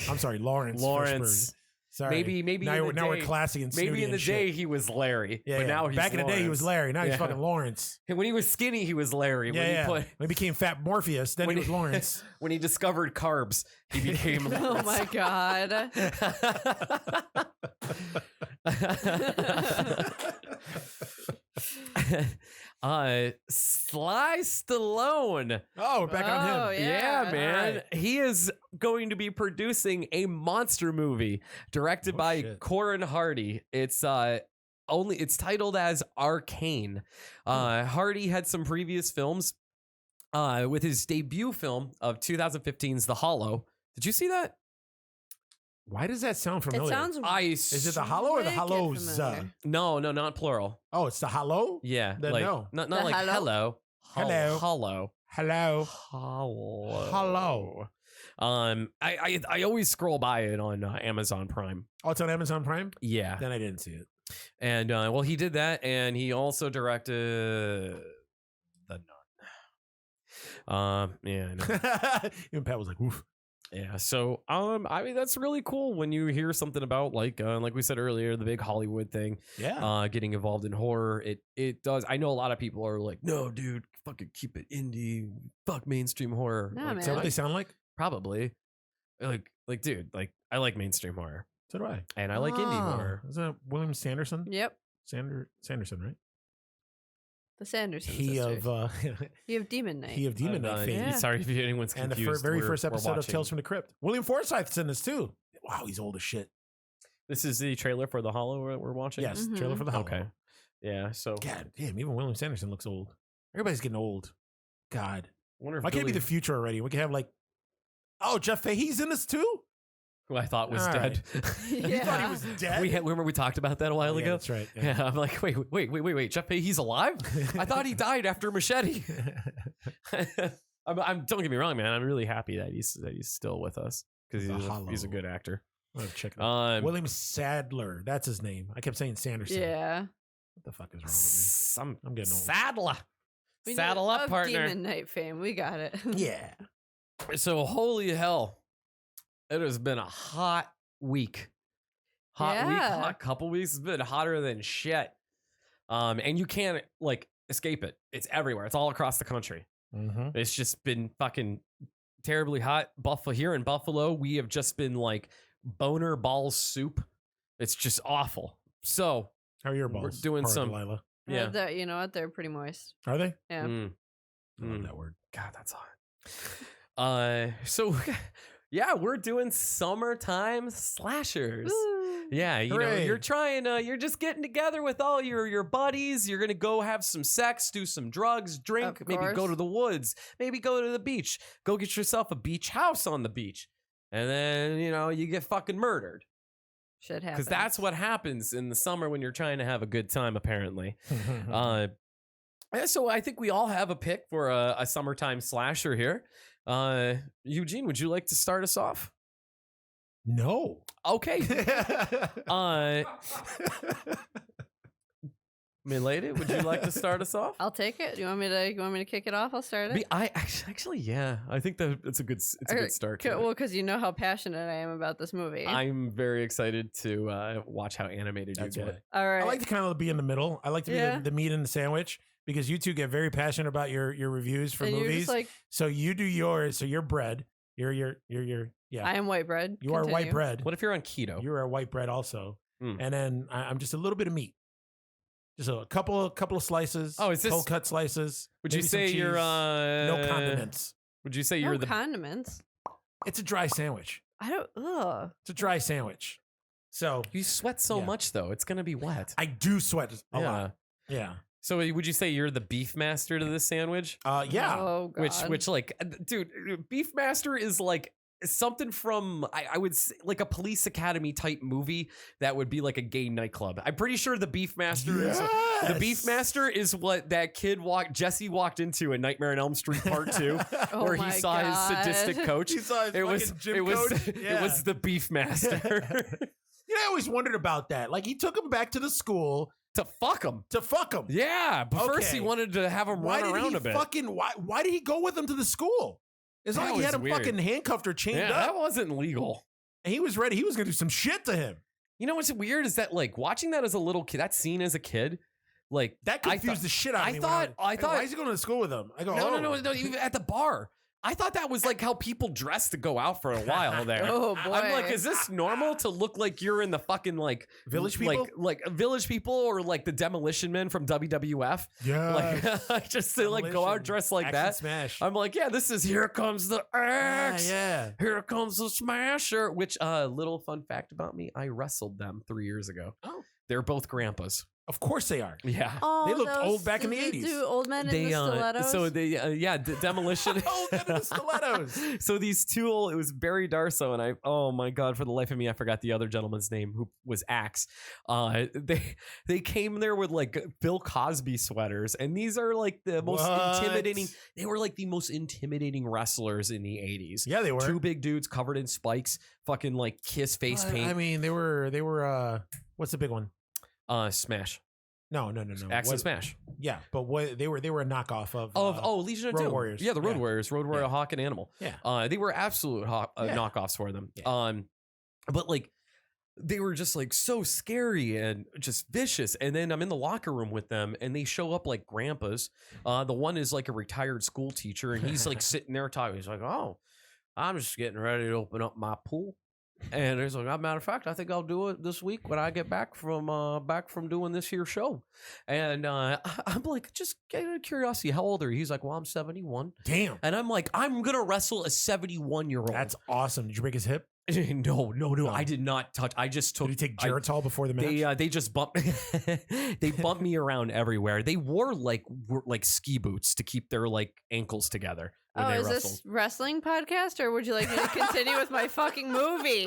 I'm sorry, Lawrence. Lawrence. Fishburne. Sorry. Maybe now, in we're, the now we're day- classy and snooty Maybe in the and day shit. he was Larry, Yeah, but yeah. now he's back in the day he was Larry. Now he's Yeah. fucking Lawrence. And when he was skinny, he was Larry. Yeah, when yeah. he put When he became Fat Morpheus, then when he was Lawrence. when he discovered carbs, he became Oh Lawrence. my god. Sly Stallone. Oh, we're back on Oh, him. yeah. Man. Alright. He is going to be producing a monster movie directed Oh, by shit. Corin Hardy. It's titled as Arcane. Hardy had some previous films. With his debut film of 2015's The Hollow. Did you see that? Why does that sound It familiar? sounds Is it the Hollow or the wicked Hollows? familiar. No, not plural. Oh, it's the Hollow? Yeah, Then like no. not The like hello? hello. Hello. Hollow. Hello. Hollow. I always scroll by it on Amazon Prime. Oh, it's on Amazon Prime? Yeah, Then I didn't see it. and well, he did that, and he also directed The Nun. Yeah, I know. Even Pat was like, "Oof." Yeah, so I mean that's really cool when you hear something about like we said earlier, the big Hollywood thing, Yeah. getting involved in horror. It does. I know a lot of people are like, no, dude, fucking keep it indie, fuck mainstream horror. Nah, Like, man. Is that what they sound like? probably, like dude, like I like mainstream horror So do I. and I like indie horror. Is that William Sanderson? Yep. Sanderson, right? The Sanderson He sisters. of He of Demon Knight. he of Demon Knight fame. Yeah. Sorry if anyone's And confused. the very we're- first we're episode of watching- Tales from the Crypt. William Forsythe's in this too. Wow, he's old as shit. This is the trailer for The Hollow we're watching. Yes, Mhm. trailer for the Hollow. Okay. Yeah. So God damn, even William Sanderson looks old. Everybody's getting old. God. wonder if Why can't it be Billy- the future already? We can have like, oh, Jeff Fahey's in this too? who I thought was All dead. You thought he was dead? Remember we talked about that a while Oh, yeah, ago. that's right. Yeah, I'm like, wait, Jeff Fahey's alive? I thought he died after Machete. Don't get me wrong, man. I'm really happy that he's still with us because The he's a Hollow. good actor. I'm gonna check it out. Um, William Sadler. That's his name. I kept saying Sanderson. Yeah. What the fuck is wrong with I'm getting old. Saddler. We know Saddle up, of partner. Demon Knight fame. We got it. me? Yeah. So holy hell, it has been a hot week. Hot week, Yeah. hot couple weeks. It's been hotter than shit. And you can't like escape it. It's everywhere. It's all across the country. Mm-hmm. It's just been fucking terribly hot. Buffalo here in Buffalo, we have just been like boner ball soup. It's just awful. So How are your We're balls? doing Poor some- Delilah. yeah. You know what? They're pretty moist. Are they? Yeah. I love Mm. that word. God, that's hot. So yeah, we're doing summertime slashers. Woo. Yeah, you know, Hooray. you're trying you're just getting together with all your buddies. You're gonna go have some sex, do some drugs, drink, Of maybe go course. to the woods, maybe go to the beach, go get yourself a beach house on the beach. And then, you know, you get fucking murdered. Shit happens. Because that's what happens in the summer when you're trying to have a good time, apparently. Yeah, so I think we all have a pick for a summertime slasher here. Eugene, would you like to start us off? no. Okay. Milady, would you like to start us off? I'll take it. You want me to kick it off? I'll start it. I actually, yeah. I think that it's a good start. to it. Well, because you know how passionate I am about this movie. I'm very excited to watch how animated That's you why. get. All right. I like to kind of be in the middle. I like to be Yeah. the meat in the sandwich because you two get very passionate about your reviews for and you're movies. just like, So you do yours. So you're bread. You're yeah. I am white bread. You are white Continue. bread. What if you're on keto? You are white bread also. Mm. And then I'm just a little bit of meat. Just a couple of slices. Oh, is this- cold cut slices? Would you maybe some say you're cheese, no condiments? Would you say No you're the condiments. It's a dry sandwich. I don't. Ugh. It's a dry sandwich. So you sweat so Yeah. much though? It's gonna be wet. I do sweat a Yeah. lot. Yeah. So would you say you're the Beefmaster to this sandwich? Yeah. Oh God. Which like, dude, Beefmaster is like something from I would say like a Police Academy type movie that would be like a gay nightclub. I'm pretty sure the Beefmaster is the Beefmaster is what that kid Jesse walked into in Nightmare on Elm Street Part 2, Oh where he my saw his God. sadistic coach. He saw his It was fucking gym it was coach. it was the Beefmaster I always wondered about that. Like he took him back to the school to fuck him. to fuck him. Yeah, but first Okay. he wanted to have him run around a bit. Why did he go with him to the school? It's not That like he had was him weird. fucking handcuffed or chained Yeah, up. that wasn't legal. And he was ready. He was gonna do some shit to him. You know what's weird is that like watching that as a little kid, that scene as a kid, like That I confused thought- the shit out of I me. thought- I thought- why is he going to school with him? I go, no, even at the bar. I thought that was like how people dress to go out for a while there. Oh boy. I'm like, is this normal to look like you're in the fucking like Village People? like Village People or like the Demolition Men from WWF? Yeah. Like just to like go out dressed like that. Smash. I'm like, yeah, this is Here Comes the Axe. Yeah. Here comes the Smasher. Which little fun fact about me, I wrestled them 3 years ago. Oh. They're both grandpas. Of course they are. Yeah. Oh, They looked those- old back in the those 80s. two old men in They the stilettos. so they Demolition. Oh, that is stilettos. So these two old, it was Barry Darso and I. Oh my god! For the life of me, I forgot the other gentleman's name who was Axe. They came there with like Bill Cosby sweaters, and these are like the most What? intimidating. They were like the most intimidating wrestlers in the 80s. Yeah, they were. Two big dudes covered in spikes, fucking like kiss face paint. I mean, they were. What's the big one? Smash, No. Axe What- and Smash. Yeah, but what they were a knockoff of. Legion of Road Doom. Warriors. Yeah, the Road Yeah. Warriors, Road Warrior Yeah. Hawk and Animal. Yeah. They were absolute Yeah. knockoffs for them. Yeah. But like they were just like so scary and just vicious. And then I'm in the locker room with them, and they show up like grandpas. The one is like a retired school teacher, and he's like sitting there talking. He's like, "Oh, I'm just getting ready to open up my pool." And he's like, "As a matter of fact, I think I'll do it this week when I get back from doing this here show." And I'm like, just get out of curiosity, how old are you? He's like, "Well, I'm 71." Damn. And I'm like, I'm gonna wrestle a 71-year-old. That's awesome. Did you break his hip? no. I did not touch. I just took. Did he take Geritol before the match? They just bumped. They bumped me around everywhere. They wore like ski boots to keep their like ankles together. When Oh, they is wrestled. this wrestling podcast, or would you like me to continue with my fucking movie?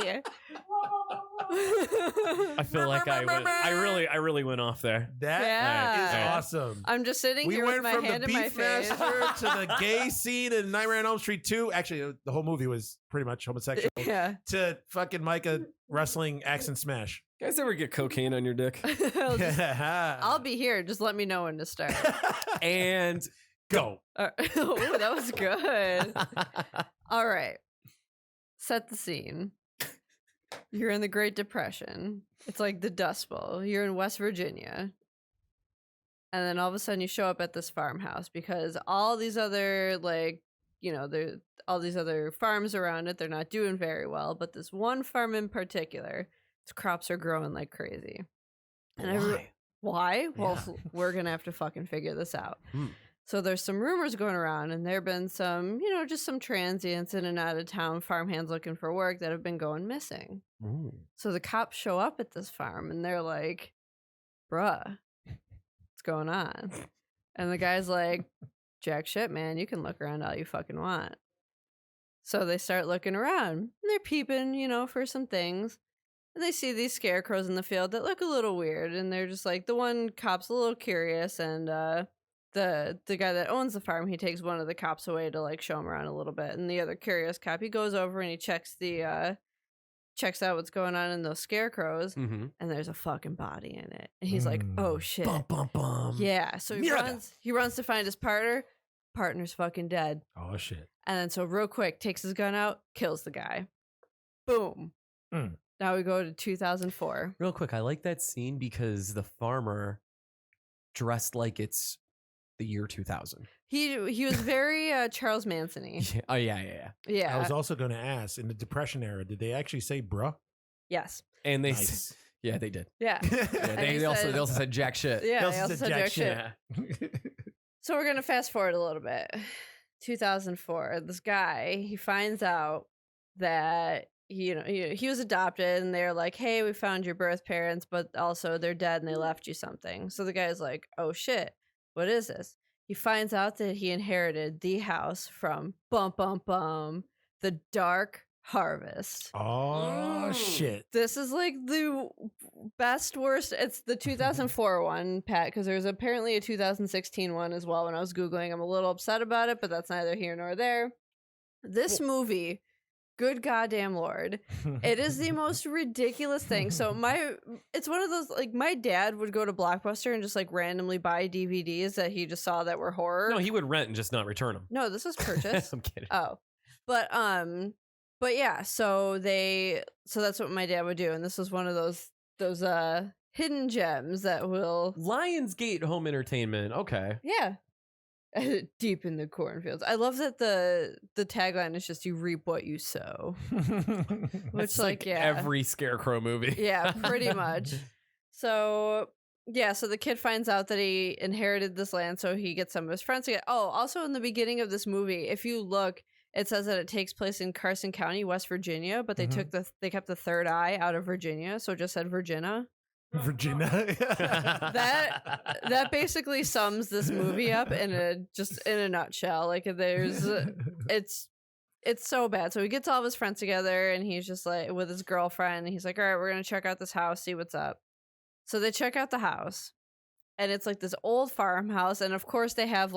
I feel like I really went off there. That Yeah. is awesome. I'm just sitting We here went with my from the hand in my face. Beefmaster to the gay scene in Nightmare on Elm Street 2. Actually, the whole movie was pretty much homosexual. Yeah. To fucking Micah wrestling Axe and Smash. You guys ever get cocaine on your dick? I'll be here. Just let me know when to start. And go. Oh, that was good. All right. Set the scene. You're in the Great Depression. It's like the Dust Bowl. You're in West Virginia. And then all of a sudden you show up at this farmhouse because all these other, like, you know, there all these other farms around it, they're not doing very well. But this one farm in particular, its crops are growing like crazy. And why? Well, we're going to have to fucking figure this out. So there's some rumors going around, and there have been some, you know, just some transients in and out of town, farmhands looking for work that have been going missing. Ooh. So the cops show up at this farm, and they're like, bruh, what's going on? And the guy's like, jack shit, man, you can look around all you fucking want. So they start looking around, and they're peeping, you know, for some things. And they see these scarecrows in the field that look a little weird, and they're just like, the one cop's a little curious, and the guy that owns the farm, he takes one of the cops away to like show him around a little bit, and the other curious cop, he goes over and he checks out what's going on in those scarecrows, Mm-hmm. and there's a fucking body in it, and he's like, oh shit, Bum bum bum. yeah. So he runs to find his partner's fucking dead, Oh, shit. and then so real quick takes his gun out, kills the guy, boom. Now we go to 2004. Real quick, I like that scene because the farmer dressed like it's the year 2000. He was very Charles Manson-y. Yeah. Oh yeah. Yeah. I was also going to ask, in the Depression era, did they actually say bruh? Yes. And they Nice. Yeah, they did. Yeah. Yeah, And they he also said- said jack shit. Yeah, they also said jack shit. Yeah. So we're going to fast forward a little bit. 2004, this guy, he finds out that he was adopted, and they're like, hey, we found your birth parents, but also they're dead and they left you something. So the guy's like, oh shit, what is this? He finds out that he inherited the house from the Dark Harvest. Oh shit! This is like the best worst. It's the 2004 one, Pat, because there's apparently a 2016 one as well. When I was Googling, I'm a little upset about it, but that's neither here nor there. This movie, good goddamn Lord, it is the most ridiculous thing. So it's one of those, like, my dad would go to Blockbuster and just like randomly buy DVDs that he just saw that were horror. No, he would rent and just not return them. No, this was purchased. I'm kidding. Oh, but yeah, so that's what my dad would do, and this was one of those hidden gems that will Lionsgate Home Entertainment. Okay. yeah. Deep in the cornfields. I love that the tagline is just "you reap what you sow," which That's like yeah, every Scarecrow movie. yeah, pretty much. So yeah, so the kid finds out that he inherited this land, so he gets some of his friends to get. Oh, also in the beginning of this movie, if you look, it says that it takes place in Carson County, West Virginia, but they they kept the third I out of Virginia, so it just said Virginia. Virginia. That basically sums this movie up in a nutshell. Like it's so bad. So he gets all of his friends together and he's just like with his girlfriend. And he's like, all right, we're gonna check out this house, see what's up. So they check out the house, and it's like this old farmhouse. And of course they have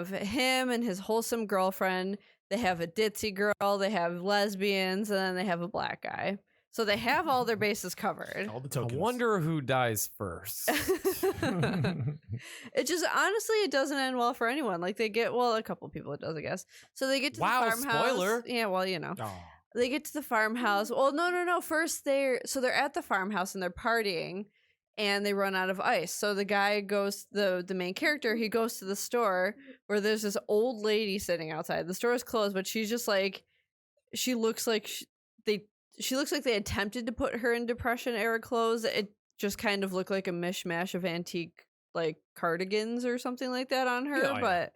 him and his wholesome girlfriend. They have a ditzy girl. They have lesbians, and then they have a black guy. So they have all their bases covered. All the I tokens. wonder who dies first. It just honestly, it doesn't end well for anyone. Like a couple people it does, I guess. So they get to Wow, the farmhouse. spoiler. Yeah, well, Oh. they get to the farmhouse. Well, no. First they're at the farmhouse and they're partying, and they run out of ice. So the guy goes, the main character, he goes to the store where there's this old lady sitting outside. The store is closed, but she's just like, she looks like they attempted to put her in Depression era clothes. It just kind of looked like a mishmash of antique like cardigans or something like that on her. Yeah,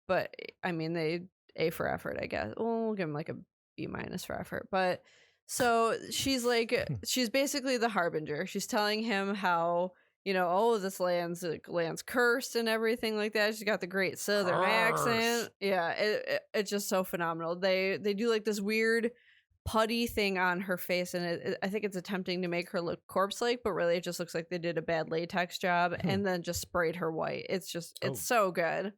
But I mean, they A for effort, I guess. Well, we'll give them like a B- for effort. But so she's basically the harbinger. She's telling him how, this land's cursed and everything like that. She's got the great southern accent. Yeah, it's just so phenomenal. They do like this weird putty thing on her face, and I think it's attempting to make her look corpse-like, but really it just looks like they did a bad latex job and then just sprayed her white. It's so good.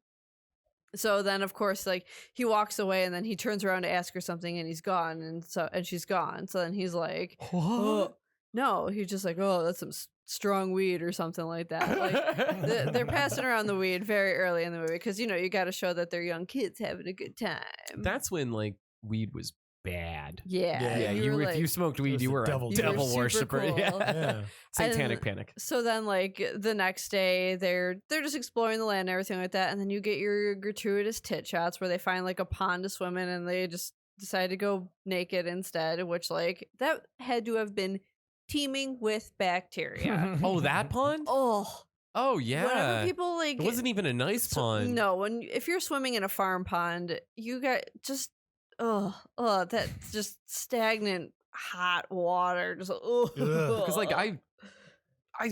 So then of course, like, he walks away and then he turns around to ask her something and he's gone, and she's gone. So then he's like, What? no, he's just like, oh, that's some strong weed or something like that. Like they're passing around the weed very early in the movie because you got to show that they're young kids having a good time. That's when like weed was bad. Yeah. If you smoked weed, you were a devil You were super worshiper. cool. Yeah. Satanic panic. So then, like, the next day, they're just exploring the land and everything like that, and then you get your gratuitous tit shots where they find like a pond to swim in, and they just decide to go naked instead, which like that had to have been teeming with bacteria. Oh, that pond? Oh yeah. Whenever people like, it wasn't even a nice pond. No, if you're swimming in a farm pond, you got just that just stagnant hot water, just Because like I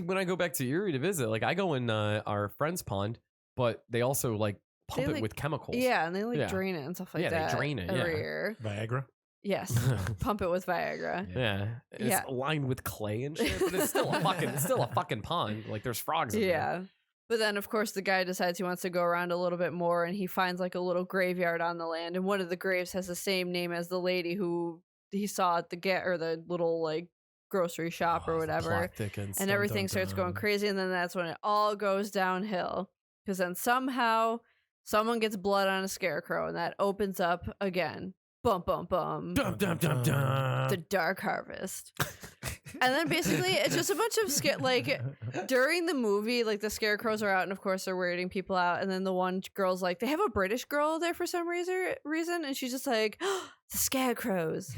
when I go back to Erie to visit, like I go in our friend's pond, but they also like pump it with chemicals. Yeah, and they drain it and stuff like that. Yeah, they drain it every year. Viagra. Yes, pump it with Viagra. Yeah, it's lined with clay and shit, but it's still a fucking pond. Like there's frogs in there. Yeah. But then, of course, the guy decides he wants to go around a little bit more, and he finds like a little graveyard on the land, and one of the graves has the same name as the lady who he saw at the little like grocery shop or whatever, and everything starts going crazy, and then that's when it all goes downhill, because then somehow someone gets blood on a scarecrow, and that opens up again. Bum bum bum. Dum dum dum dum. The Dark Harvest. And then basically it's just a bunch of like during the movie, like the scarecrows are out and of course they're weirding people out. And then the one girl's like, they have a British girl there for some reason. And she's just like, oh, the scarecrows.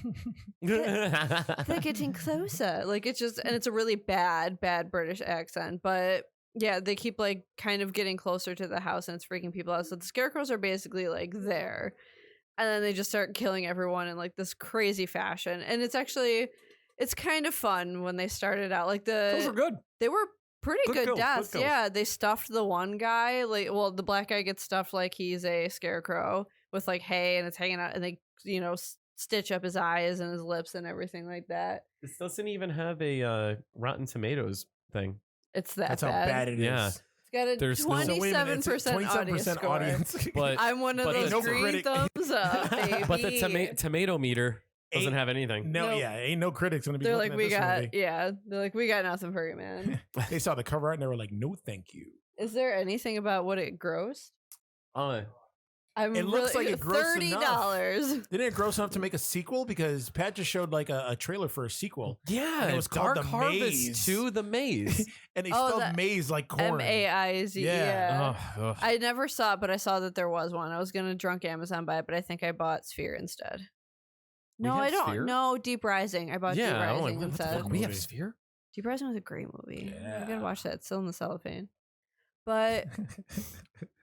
They're getting closer. Like it's just, and it's a really bad British accent. But yeah, they keep like kind of getting closer to the house and it's freaking people out. So the scarecrows are basically like there. And then they just start killing everyone in like this crazy fashion. And it's kind of fun when they started out. Like Those were good. they were pretty good kills, deaths. good kills. Yeah, they stuffed the one guy. Like, well, the black guy gets stuffed like he's a scarecrow with like hay and it's hanging out. And they, stitch up his eyes and his lips and everything like that. This doesn't even have a Rotten Tomatoes thing. It's that That's bad. how bad it is. Yeah. It's got a There's no- So wait a minute, it's a 27% audience score. But I'm one of but those the- green critic- thumbs up, baby. but the tomato meter doesn't Ain't- have anything. No, Nope. yeah, ain't no critics gonna be. They're looking like, at this movie. they're like, we got nothing for you, man. They saw the cover art and they were like, "No, thank you." Is there anything about what it grossed? I'm It looks really, like it grossed $30. Didn't it gross enough to make a sequel? Because Pat just showed like a trailer for a sequel, Yeah, And it was called Dark The Harvest Maze. 2, The Maze. and they Oh, spelled that- maze like corn. MAIZ. Yeah. Ugh. I never saw it, but I saw that there was one. I was gonna drunk Amazon buy it, but I think I bought Sphere instead. We No, have I don't. Sphere? No, Deep Rising. I bought Deep Yeah, I'm like, Rising what the instead. fuck? We have Movie. Sphere? Deep Rising was a great movie. Yeah. You gotta watch that. It's still in the cellophane. But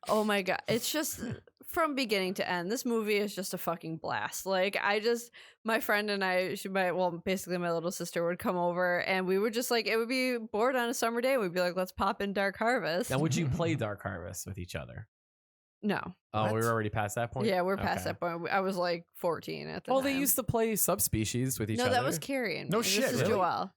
oh my god, it's just from beginning to end. This movie is just a fucking blast. Like my friend and I, basically my little sister would come over and we would just like, it would be bored on a summer day. We'd be like, let's pop in Dark Harvest. Now, would you play Dark Harvest with each other? No. Oh, we What? were already past that point? Yeah, we're past Okay. that point. I was like 14 at the Well, time. they used to play subspecies with each No, other. that was Carrie and No me. shit, This is really? Joelle.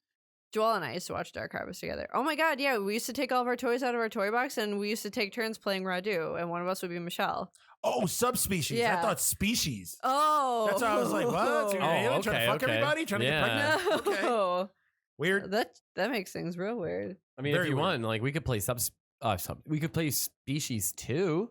Joelle and I used to watch Dark Harvest together. Oh my god, yeah. We used to take all of our toys out of our toy box and we used to take turns playing Radu, and one of us would be Michelle. Oh, subspecies. I Yeah. thought species. Oh. That's why I was like, what? So you're an alien trying to fuck okay. everybody? Trying to get Yeah. pregnant? Okay. No. Weird. That makes things real weird. I mean, Very if you weird. want, like, we could play we could play Species 2.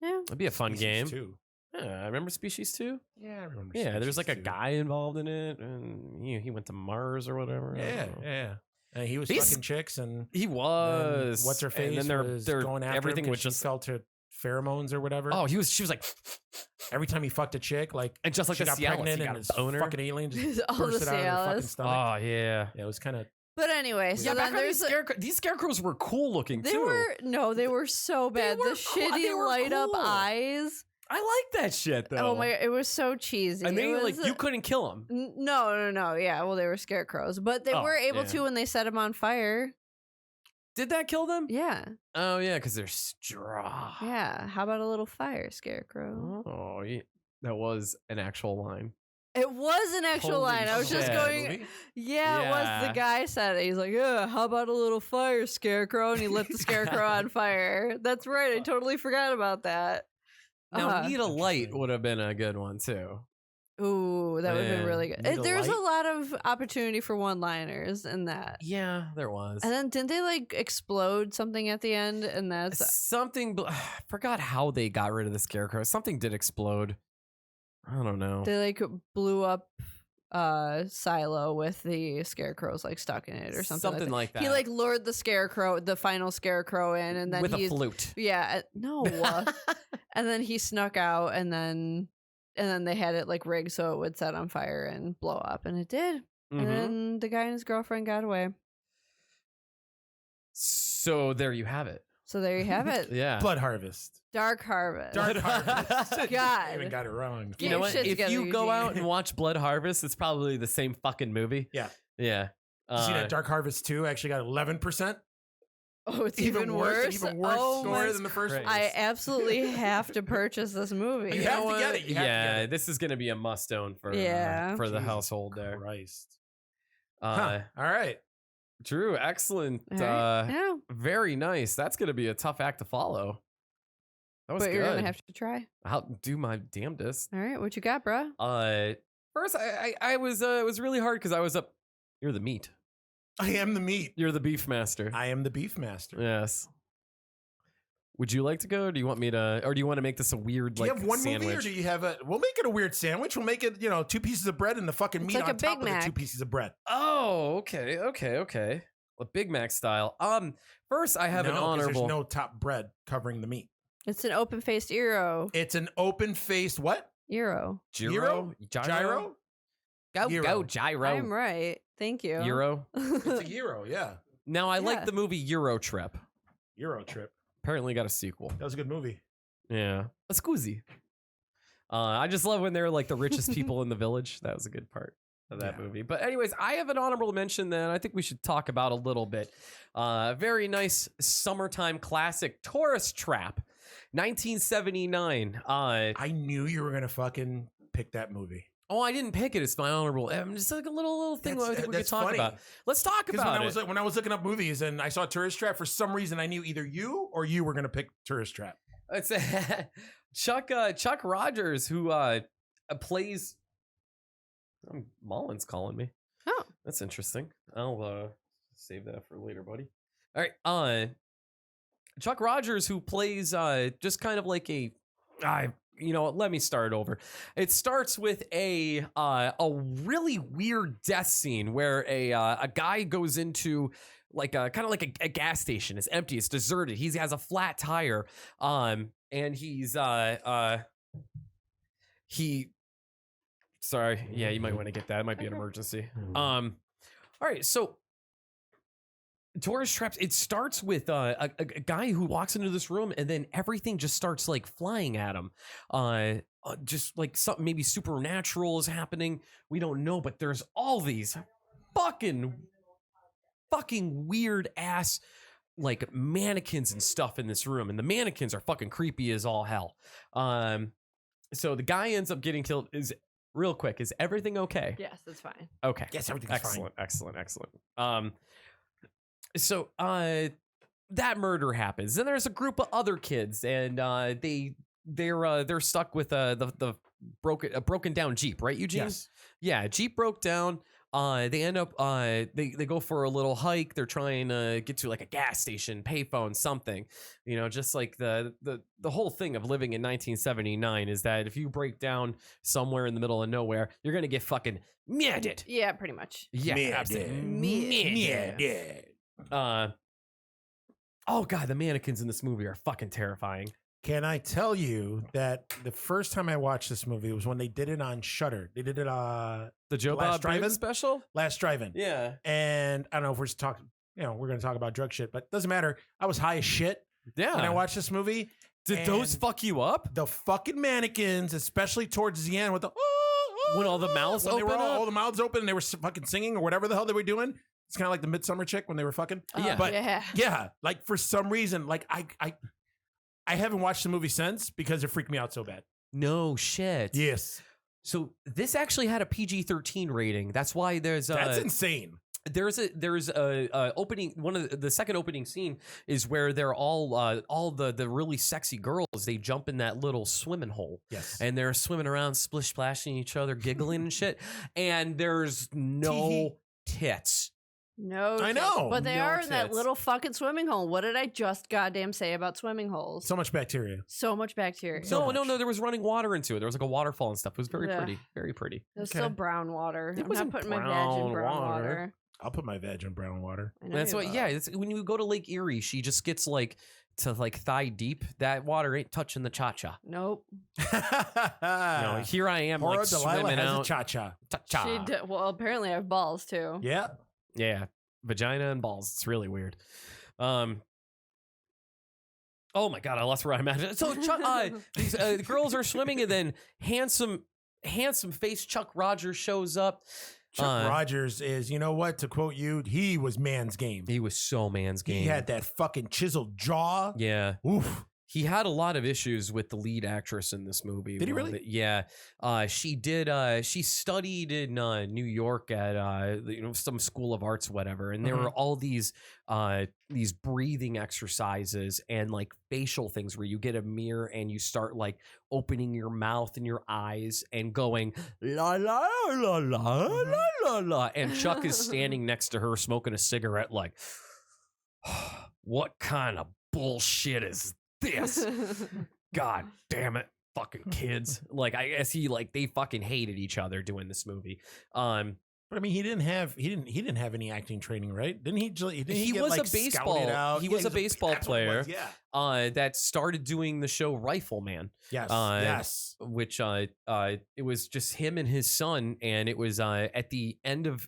Yeah. That'd be a fun Species game. too. Yeah, I remember Species 2. Yeah, I remember. Yeah, there's Species like a too. guy involved in it, and he went to Mars or whatever. I Yeah, don't know. yeah. And he was These- fucking chicks, and He was. what's her face And then was they're going after everything him 'cause was she just. felt her pheromones or whatever. Oh, she was like, Every time he fucked a chick, like and just like she the got Cialis, pregnant he and got his a boner. fucking alien just All the bursted out of her fucking Cialis. stomach. Oh yeah. Yeah, it was kind of. But anyway, so Yeah, then back on there's these scarecrows were cool looking they too. were so bad. were The cool- they shitty were light up cool. eyes. I like that shit though. Oh my, it was so cheesy. And they It like was- you couldn't kill them. No. Yeah, well, they were scarecrows, but they Oh, were able yeah. to when they set them on fire. Did that kill them? Yeah, Oh yeah, because they're straw. yeah. How about a little fire, scarecrow? Oh, yeah. That was an actual line. It was an actual Holy line. I was just shit. going. Yeah, it was. Yeah. The guy said it. He's like, "Yeah, how about a little fire, scarecrow?" And he lit the scarecrow on fire. That's right. I totally forgot about that. Now, Need a Light would have been a good one too. Ooh, that would have been Yeah. really good. Need a There's a light? lot of opportunity for one-liners in that. Yeah, there was. And then didn't they like explode something at the end? And that's Something. I forgot how they got rid of the scarecrow. Something did explode. I don't know. they like blew up silo with the scarecrows like stuck in it or something. like that. He like lured the scarecrow, the final scarecrow in, and then with he's a flute. yeah, no, and then he snuck out, and then they had it like rigged so it would set on fire and blow up, and it did. Mhm. And then the guy and his girlfriend got away. So there you have it. So there you have it. Yeah. Blood Harvest. Dark Harvest. Dark Harvest. God. I even got it wrong. Get You know your what? shit If together, you go Eugene. out and watch Blood Harvest, it's probably the same fucking movie. Yeah. Yeah. You see that Dark Harvest 2 actually got 11%? Oh, it's even worse. Even worse Oh score my- than the first one. I absolutely have to purchase this movie. You have to get it. You have to yeah, get it. this is gonna be a must own for Yeah. for the Jesus household there. Christ. Uh, Huh. All right. Drew, excellent. All right. Yeah, Very nice. That's gonna be a tough act to follow. That was but good. you're gonna have to try. I'll do my damnedest. All right, what you got, bruh? First, I was it was really hard because I was up. You're the meat. I am the meat. You're the Beefmaster. I am the Beefmaster. Yes. Would you like to go? Or do you want me to, or do you want to make this a weird Do you have one sandwich? movie, or do you have a? We'll make it a weird sandwich. We'll make it, 2 pieces of bread and the fucking It's meat like on a top Big of the 2 Mac. pieces of bread. Oh, okay. A Big Mac style. First I have an 'cause honorable. There's no top bread covering the meat. It's an open-faced gyro. It's an open-faced what? Gyro. Gyro? Gyro? Go Gyro. gyro. I'm right. Thank you. Euro. It's a gyro, yeah. Now I Yeah. like the movie Euro Trip. Euro Trip. Apparently got a sequel. That was a good movie. Yeah. A Scusi. I just love when they're like the richest people in the village. That was a good part of that Yeah. movie. But anyways, I have an honorable mention that I think we should talk about a little bit. Very nice summertime classic, Tourist Trap, 1979. I knew you were gonna fucking pick that movie. Oh, I didn't pick it. It's my honorable. I'm just like a little thing I think we could That's talk funny. about. Let's talk Because about when I was looking up movies and I saw Tourist Trap, for some reason I knew either you or you were gonna pick Tourist Trap. It's Chuck Rogers, who plays. Mullen's calling me. Oh. That's interesting. I'll save that for later, buddy. All right. Chuck Rogers, who plays just kind of like a. Let me start over. It starts with a really weird death scene where a guy goes into like kind of like a gas station. It's empty. It's deserted. He has a flat tire. And he's sorry. Yeah, you might want to get that. It might be an emergency. All right. So Tourist Traps, it starts with a guy who walks into this room and then everything just starts like flying at him. Just like something maybe supernatural is happening. We don't know, but there's all these fucking weird ass like mannequins and stuff in this room, and the mannequins are fucking creepy as all hell. So the guy ends up getting killed. Is real quick, is everything okay? Yes, that's fine. Okay. Yes, everything's fine. Excellent. So that murder happens. Then there's a group of other kids, and they're stuck with the broken down Jeep, right, Eugene? Yes. Yeah, Jeep broke down. They end up they go for a little hike. They're trying to get to like a gas station, payphone, something. Just like the whole thing of living in 1979 is that if you break down somewhere in the middle of nowhere, you're gonna get fucking murdered. Yeah, pretty much. Yeah, Murdered. absolutely. Yeah. Oh god, the mannequins in this movie are fucking terrifying. Can I tell you that the first time I watched this movie was when they did it on Shudder. They did it The Joe Last Bob Briggs Drive-In? special? last drive-in. Yeah. And I don't know if we're just talking, we're going to talk about drug shit, but it doesn't matter. I was high as shit Yeah. when I watched this movie. Did those and fuck you up? the fucking mannequins, especially towards the end with the When all the mouths when they were open up? all the mouths open and they were fucking singing or whatever the hell they were doing. It's kind of like the Midsummer Chick when they were fucking. Yeah. But yeah. yeah, like for some reason, like I haven't watched the movie since because it freaked me out so bad. No shit. Yes. So this actually had a PG-13 rating. That's why there's That's insane. there's a opening. One of the second opening scene is where they're all the really sexy girls. They jump in that little swimming hole. Yes. And they're swimming around, splish splashing each other, giggling and shit. And there's no tits. No, I tits. know. But they No are in that tits. little fucking swimming hole. What did I just goddamn say about swimming holes? So much bacteria. So much bacteria. So No, much. there was running water into it. There was like a waterfall and stuff. It was very Yeah. pretty, very pretty. It was Okay. still brown water. It I'm wasn't not putting my veg brown in brown water. water. I'll put my veg in brown water. I know That's you what. will. Yeah, it's, when you go to Lake Erie, she just gets like to like thigh deep. That water ain't touching the cha-cha. Nope. No, here I am Poor like Delilah swimming has out. a cha-cha. Cha-cha. She did. Well, apparently I have balls too. Yeah. Yeah, vagina and balls. It's really weird. Oh my god, I lost where I'm at. So these girls are swimming, and then handsome face Chuck Rogers shows up. Chuck Rogers is, you know what? To quote you, he was man's game. He was so man's game. He had that fucking chiseled jaw. Yeah. Oof. He had a lot of issues with the lead actress in this movie. Did he One of really? the- yeah. She did. She studied in New York at some school of arts, whatever. And there Mhm. were all these breathing exercises and like facial things where you get a mirror and you start like opening your mouth and your eyes and going la la la la la la la. And Chuck is standing next to her smoking a cigarette, like, what kind of bullshit is this. God damn it, fucking kids. Like I guess they fucking hated each other doing this movie. But I mean, he didn't have any acting training, right? Didn't he? He was a baseball. He was a baseball player. Yeah. That started doing the show Rifleman. Yes. Yes. Which it was just him and his son, and it was at the end of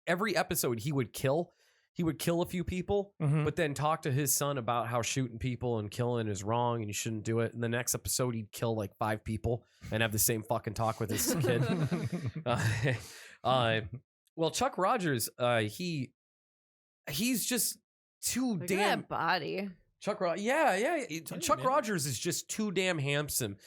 every episode he would kill a few people, Mhm. but then talk to his son about how shooting people and killing is wrong and you shouldn't do it. And the next episode he'd kill like 5 people and have the same fucking talk with his kid. Well, Chuck Rogers, he's just too Look at damn that body. Chuck man. Rogers is just too damn handsome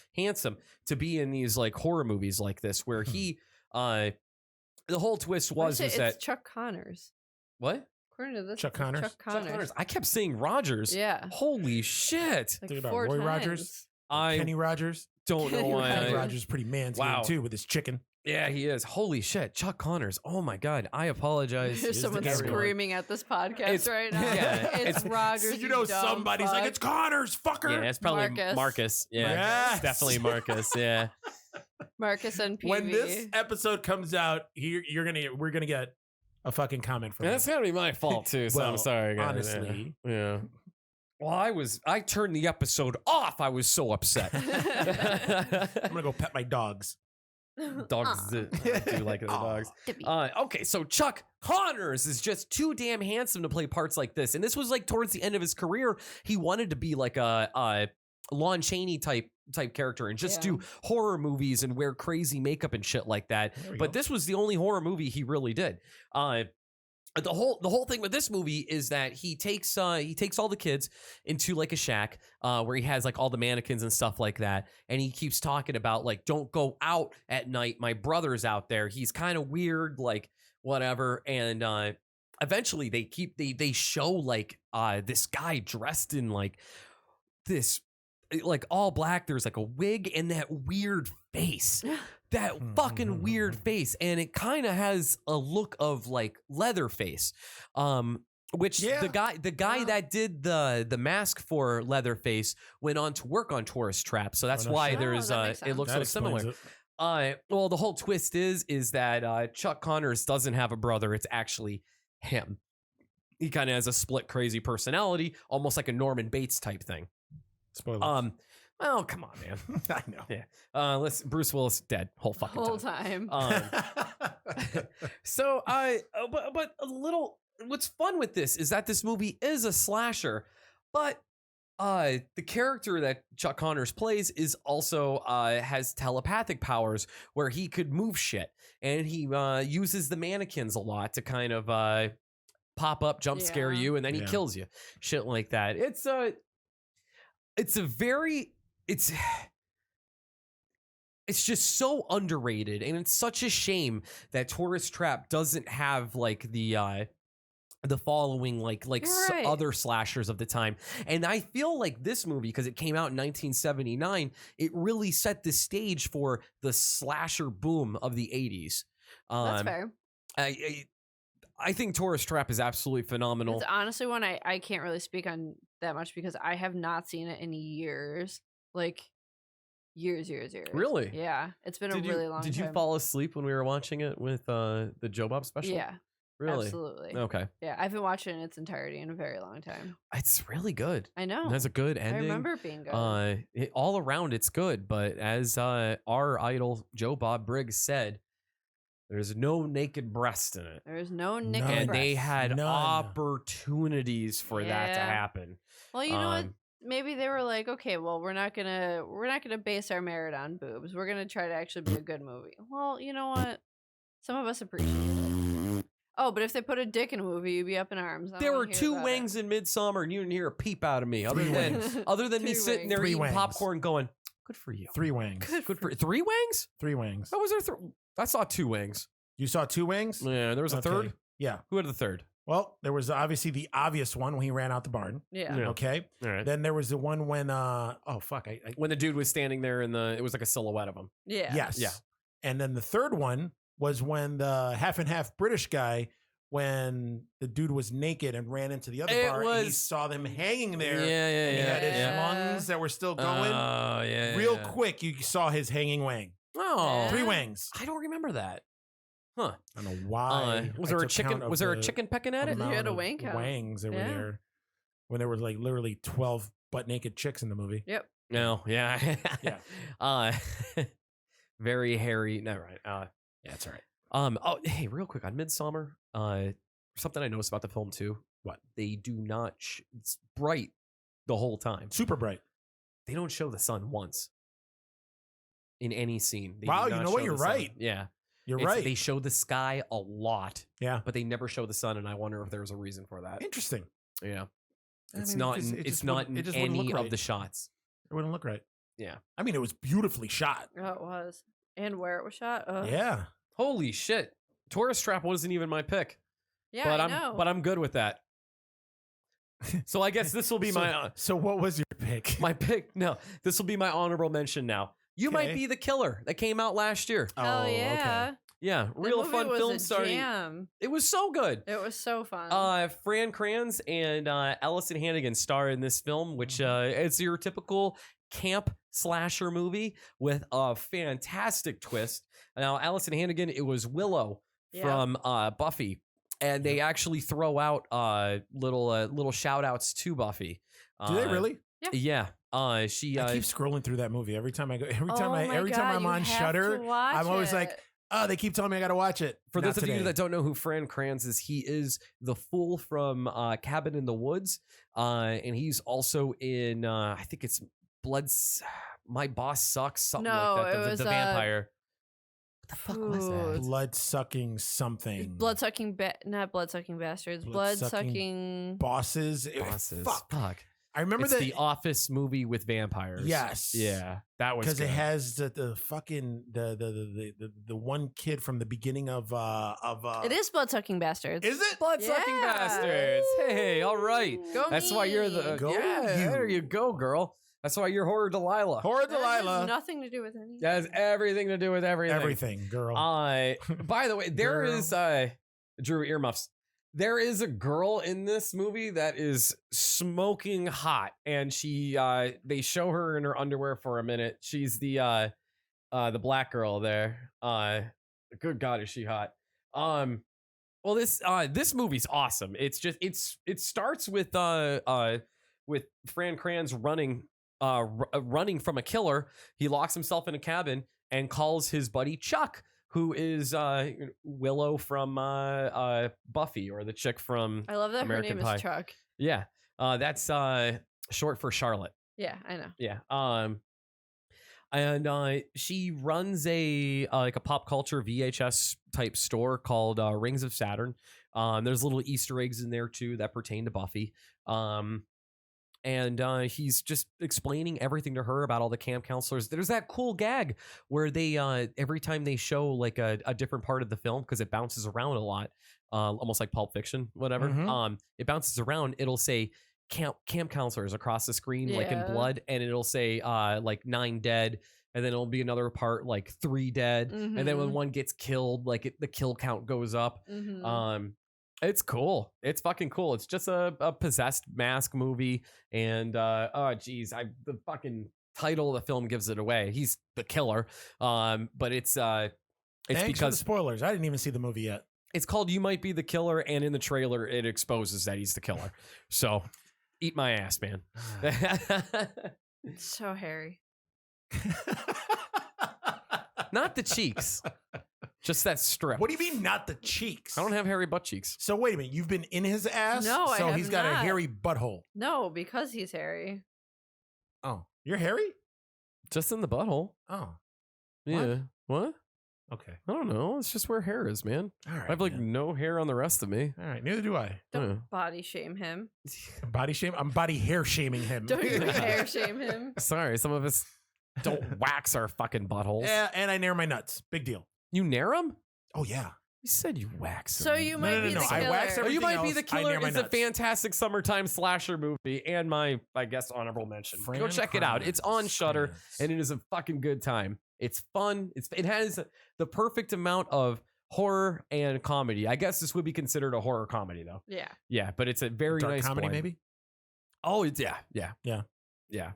to be in these like horror movies like this, where he the whole twist was It's that Chuck Connors. what? According to this, Chuck it's Connors? Chuck Connors. I kept saying Rogers. Yeah. Holy shit! Like Think about 4 Roy times. Rogers? I Kenny Rogers. don't know Kenny why. Kenny Rogers. Rogers is pretty manscaped Wow. too with his chicken. Yeah, he is. Holy shit, Chuck Connors. Oh my god, I apologize. There's someone everyone. screaming at this podcast It's- right now. yeah, it's it's- Rogers. You know, dumb somebody's fuck. like, it's Connors, fucker. Yeah, it's probably Marcus. Marcus. Yeah, Yes. it's definitely Marcus. Yeah. Marcus and PV. When this episode comes out, we're gonna get a fucking comment from That's him. gotta be my fault too. So I'm Well, sorry, guys. honestly. Yeah. Well, I turned the episode off. I was so upset. I'm gonna go pet my dogs. Dogs I do like their dogs. Okay, so Chuck Connors is just too damn handsome to play parts like this. And this was like towards the end of his career. He wanted to be like a Lon Chaney type character and just Yeah. do horror movies and wear crazy makeup and shit like that. There we But go. this was the only horror movie he really did. The whole thing with this movie is that he takes all the kids into like a shack where he has like all the mannequins and stuff like that, and he keeps talking about like, don't go out at night, my brother's out there, he's kind of weird, like whatever. And eventually they show like this guy dressed in like this like all black, there's like a wig and that weird face. That fucking weird face, and it kind of has a look of like Leatherface, which Yeah. the guy that did the mask for Leatherface went on to work on Tourist Trap, so that's no why shit. there's that makes it looks That so explains similar. it. Well, the whole twist is that Chuck Connors doesn't have a brother; it's actually him. He kind of has a split, crazy personality, almost like a Norman Bates type thing. Spoilers. Oh, come on, man. I know. Yeah. Bruce Willis dead whole fucking whole time. time. So but a little, what's fun with this is that this movie is a slasher, but the character that Chuck Connors plays is also has telepathic powers where he could move shit, and he uses the mannequins a lot to kind of pop up, jump scare Yeah. you, and then he Yeah. kills you, shit like that. It's just so underrated, and it's such a shame that Tourist Trap doesn't have like the following like You're right. other slashers of the time. And I feel like this movie, because it came out in 1979, it really set the stage for the slasher boom of the 80s. That's fair. I think Tourist Trap is absolutely phenomenal. It's honestly one I can't really speak on that much because I have not seen it in years. Like years. Really? Yeah. It's been a really long time. Did you fall asleep when we were watching it with the Joe Bob special? Yeah. Really? Absolutely. Okay. Yeah. I haven't watched it in its entirety in a very long time. It's really good. I know. It has a good I ending. remember it being good. All around it's good, but as our idol Joe Bob Briggs said, there's no naked breast in it. There's no Nick None. And they breasts. had None. opportunities for that to Yeah. happen. Well, you know what? Um, Maybe they were like, okay, well, we're not gonna base our merit on boobs. We're gonna try to actually be a good movie. Well, you know what? Some of us appreciate it. Oh, but if they put a dick in a movie, you'd be up in arms. I don't There wanna were hear two about wings in Midsummer, and you didn't hear a peep out of me, other Three than wings. other than me Three sitting there Three eating wings. popcorn, going, "Good for you." 3 wings. Good for 3 wings. 3 wings. How was there? I saw 2 wings. You saw 2 wings? Yeah, there was a Okay. third. Yeah. Who had the third? Well, there was obviously the obvious one when he ran out the barn. Yeah. Yeah. Okay. All right. Then there was the one when oh fuck, I When the dude was standing there it was like a silhouette of him. Yeah. yes. Yeah. And then the third one was when the half and half British guy when the dude was naked and ran into the other It bar and he was- saw them hanging there. Yeah, And he had his yeah. lungs that were still going. Oh, yeah. Real quick, you saw his hanging wang. Oh, Yeah. 3 wangs. I don't remember that. Huh. I don't know why. Was I there a took chicken? count of Was there a the chicken pecking at it? You had amount a of wang count. wangs that were Yeah. there when there were like literally 12 butt naked chicks in the movie. Yep. No. Yeah. Yeah. Very hairy. No, right. Yeah, that's all right. Oh, hey, real quick on Midsummer. Something I noticed about the film too. What? They do not. It's bright the whole time. Super bright. They don't show the sun once in any scene. They do Wow, you not know what? show You're the sun. right. Yeah, You're It's- right. They show the sky a lot, Yeah. but they never show the sun, and I wonder if there's a reason for that. Interesting. Yeah, I it's mean, not. it just- In, it it's just not wouldn't- in it just wouldn't any look of right. the shots. It wouldn't look right. Yeah. I mean, it was beautifully shot. Oh, it was. And where it was shot. Ugh. Yeah. Holy shit! Tourist Trap wasn't even my pick, Yeah, but I I'm know. but I'm good with that. So I guess this will be so, my So what was your pick? my pick. No, this will be my honorable mention now. You Might Okay. Be the Killer that came out last year. Hell okay. yeah. Yeah, That real movie fun was film a starring. jam. It was so good. It was so fun. Fran Kranz and Allison Hannigan star in this film, which it's your typical camp slasher movie with a fantastic twist. Now, Allison Hannigan, it was Willow Yeah. from Buffy, and they actually throw out little shout outs to Buffy. Do they really? Yeah. She I keep scrolling through that movie every time I go. Every Oh time my every God, time I'm you on have Shutter, to watch I'm always like, it. oh, they keep telling me I got to watch it. For Not those of you today. that don't know who Fran Kranz is, he is the fool from Cabin in the Woods, and he's also in I think it's My Boss Sucks, something No, like that. it was, The vampire. What the fuck was that? Ooh. blood sucking something. Blood sucking, not blood sucking bastards. Blood Blood-sucking sucking. Bosses. Bosses. Fuck. I remember It's that. the Office movie with vampires. Yes. Yeah, that was because it good. has the fucking the one kid from the beginning of It is blood sucking bastards. Is it? Blood-sucking Yeah. bastards. Hey, all right. Go That's why you're the me. Go yeah. you. There you go, girl. That's why you're Horror Delilah. Horror That has Delilah? nothing to do with anything. That has everything to do with everything. Everything, girl. By the way, there Girl. is Drew earmuffs. There is a girl in this movie that is smoking hot, and she they show her in her underwear for a minute. She's the black girl there. Good God, is she hot? Well, this movie's awesome. It's just it starts with Fran Kranz running from a killer. He locks himself in a cabin and calls his buddy Chuck, who is Willow from Buffy, or the chick from I love that American her name Pie. is Chuck. yeah. That's short for Charlotte. Yeah, I know. Yeah. And she runs a like a pop culture VHS type store called Rings of Saturn. There's little Easter eggs in there too that pertain to Buffy. And he's just explaining everything to her about all the camp counselors. There's that cool gag where they every time they show like a different part of the film, because it bounces around a lot, almost like Pulp Fiction, whatever. Mhm. It bounces around. It'll say camp counselors across the screen, like in Yeah. blood, and it'll say like 9 dead. And then it'll be another part like 3 dead. And then when Mhm. one gets killed, like the kill count goes up. Mhm. It's cool. It's fucking cool. It's just a possessed mask movie, and oh geez, the fucking title of the film gives it away. He's the killer. But it's Thanks for the because spoilers. I didn't even see the movie yet. it's called You Might Be the Killer, and in the trailer it exposes that he's the killer. So eat my ass, man. So hairy. Not the cheeks, just that strip. What do you mean, not the cheeks? I don't have hairy butt cheeks. So wait a minute, you've been in his ass? No, I so have he's got a not. hairy butthole. No, because he's hairy. Oh, you're hairy? Just in the butthole. Oh, Yeah. What? okay. I don't know. It's just where hair is, man. All right. I have like man. no hair on the rest of me. All right. Neither do I. Don't Yeah. body shame him. Body shame. I'm body hair shaming him. Don't you hair shame him. Sorry, some of us don't wax our fucking buttholes. Yeah, and I nair my nuts. Big deal. You nair them? Oh yeah. You said you wax So them. you No, might no, no, be no. the I killer. wax Oh, you everything might be the else, I killer. nair my It's a nuts. fantastic summertime slasher movie, and my, I guess, honorable mention. Go Fran check it out. It's on Kranz. Shudder, and it is a fucking good time. It's fun. It has the perfect amount of horror and comedy. I guess this would be considered a horror comedy, though. Yeah. Yeah, but it's a very Dark nice comedy, blend. maybe. Oh, it's yeah.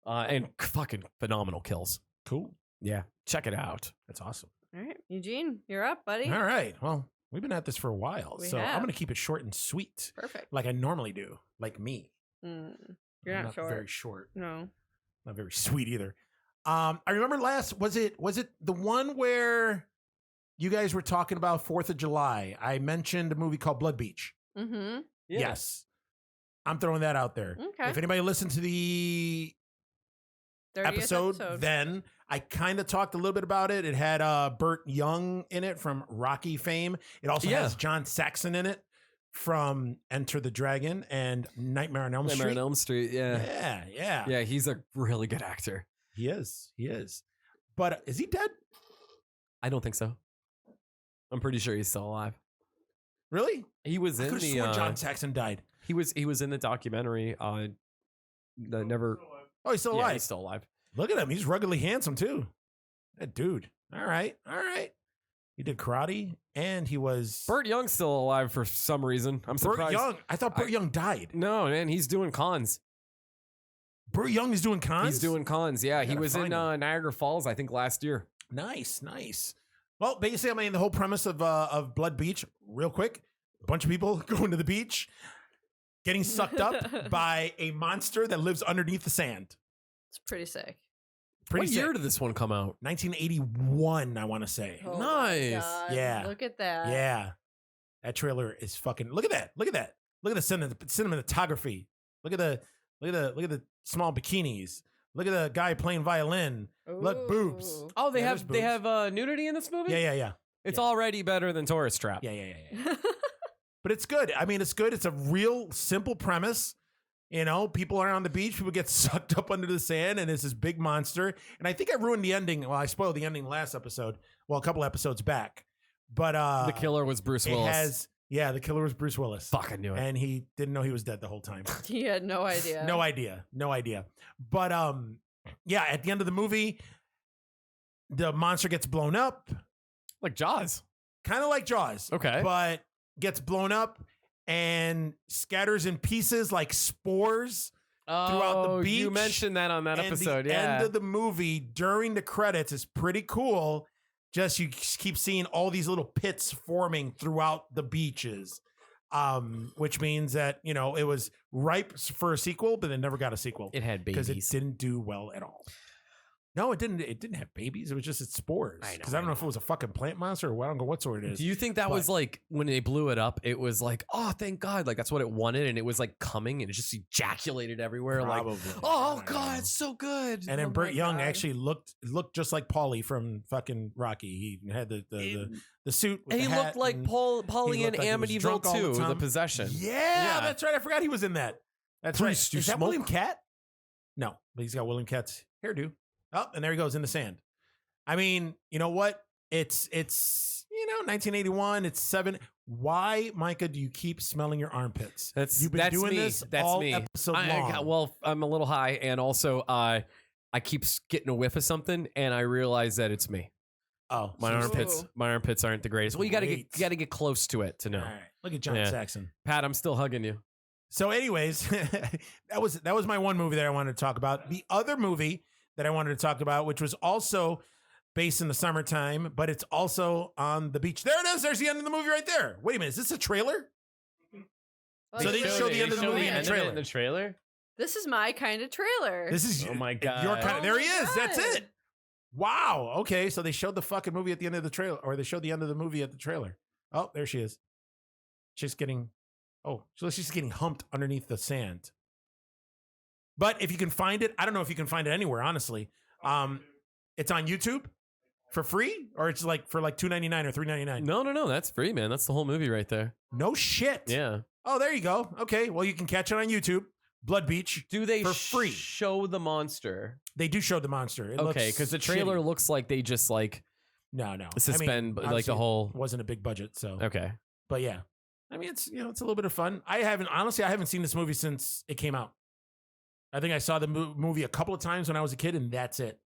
And fucking phenomenal kills. Cool. Yeah, check it out. That's awesome. All right, Eugene, you're up, buddy. All right. Well, we've been at this for a while, We so I'm have. going to keep it short and sweet, Perfect. like I normally do, like me. You're I'm not short. very short, No. not very sweet either. I remember was it the one where you guys were talking about 4th of July? I mentioned a movie called Blood Beach. Mm-hmm. Yes. I'm throwing that out there. Okay. If anybody listened to the 30th episode, then I kind of talked a little bit about it. It had Burt Young in it from Rocky fame. It also has John Saxon in it from Enter the Dragon and Nightmare on Elm Nightmare Street. on Elm Street. Yeah. He's a really good actor. He is. But is he dead? I don't think so. I'm pretty sure he's still alive. Really? He was I in could have the. sworn John Saxon died. He was in the documentary. The never. Oh, he's still Yeah, alive. he's still alive. Look at him. He's ruggedly handsome too. That dude. All right. He did karate and he was Burt Young's still alive for some reason. I'm Burt surprised. Young. I thought Burt Young died. No, man, he's doing cons. Burt Young is doing cons? He's doing cons. Yeah, he Gotta was in find him. Niagara Falls, I think, last year. Nice. Well, basically, I mean, the whole premise of Blood Beach, real quick, a bunch of people going to the beach, getting sucked up by a monster that lives underneath the sand. It's pretty sick. Pretty What sick. year did this one come out? 1981, I want to say. Oh my Nice. God, Yeah. Look at that. Yeah. That trailer is fucking. Look at that. Look at the cinematography. Look at the small bikinis. Look at the guy playing violin. Look, boobs. Ooh. Oh, they Yeah, have there's nudity in this movie? Yeah. It's yeah. already better than Tourist Trap. Yeah. But it's good. I mean, it's good. It's a real simple premise. You know, people are on the beach. People get sucked up under the sand, and it's this big monster. And I think I ruined the ending. Well, I spoiled the ending last episode. Well, a couple episodes back. But The killer was Bruce it Willis. the killer was Bruce Willis. Fuck, I knew it. And he didn't know he was dead the whole time. He had no idea. No idea. But yeah, at the end of the movie, the monster gets blown up, Like Jaws. kind of like Jaws. Okay. But gets blown up and scatters in pieces like spores throughout the beach. You mentioned that on that and episode. the Yeah. end of the movie during the credits is pretty cool. Just you keep seeing all these little pits forming throughout the beaches, which means that it was ripe for a sequel, but it never got a sequel It had because babies. it didn't do well at all. No, it didn't. It didn't have babies. It was just its spores. I know, Because I don't know if it was a fucking plant monster or what. I don't know what sort it is. Do you think that but- was like when they blew it up? It was like, oh, thank God! Like that's what it wanted, and it was like coming, and it just ejaculated everywhere. Probably. Like, I oh don't God, know. it's so good. And then Oh Burt my Young God. actually looked just like Paulie from fucking Rocky. He had the suit. With And he the looked hat like and- Paulie in looked like he was Amityville drunk all the 2, the time. Possession. Yeah, that's right. I forgot he was in that. That's right. Priest, you Is that smoke? William Cat? No, but he's got William Cat's hairdo. Oh, and there he goes in the sand. I mean, you know what? It's 1981. It's 7. Why, Micah, do you keep smelling your armpits? You've been doing me. this That's all me. episode long. Well, I'm a little high, and also I keep getting a whiff of something, and I realize that it's me. Oh, My so you armpits, Ooh. my armpits aren't the greatest. Well, you Great. gotta get close to it to know. All right. Look at John Yeah. Saxon. Pat, I'm still hugging you. So, anyways, that was my one movie that I wanted to talk about. The other movie that I wanted to talk about, which was also based in the summertime, but it's also on the beach. There it is. There's the end of the movie right there. Wait a minute. Is this a trailer? So they show the end of the movie in the trailer. the trailer. This is my kind of trailer. This is Oh my your God. kind of. Oh There my he is. That's God. it. Wow. Okay. So they showed the fucking movie at the end of the trailer, or they showed the end of the movie at the trailer. Oh, there she is. She's getting. Oh, so she's getting humped underneath the sand. But if you can find it, I don't know if you can find it anywhere. Honestly, it's on YouTube for free, or it's like for like $2.99 or $3.99. No, that's free, man. That's the whole movie right there. No shit. Yeah. Oh, there you go. Okay. Well, you can catch it on YouTube. Blood Beach. Do they For free. show the monster? They do show the monster. It Okay, looks because the trailer shitty. looks like they just like No. suspend like obviously, the whole. It wasn't a big budget, so. Okay. But yeah, I mean, it's it's a little bit of fun. I haven't seen this movie since it came out. I think I saw the movie a couple of times when I was a kid, and that's it.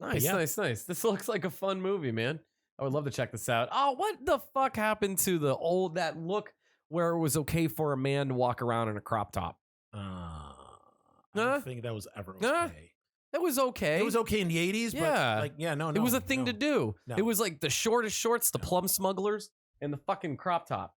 Nice, yeah. nice. This looks like a fun movie, man. I would love to check this out. Oh, what the fuck happened to that look where it was okay for a man to walk around in a crop top? I Huh? don't think that was ever okay. Huh? It was okay. It was okay in the 80s, Yeah. but no. It was a thing to do. No. It was like the shortest shorts, the plum smugglers, and the fucking crop top.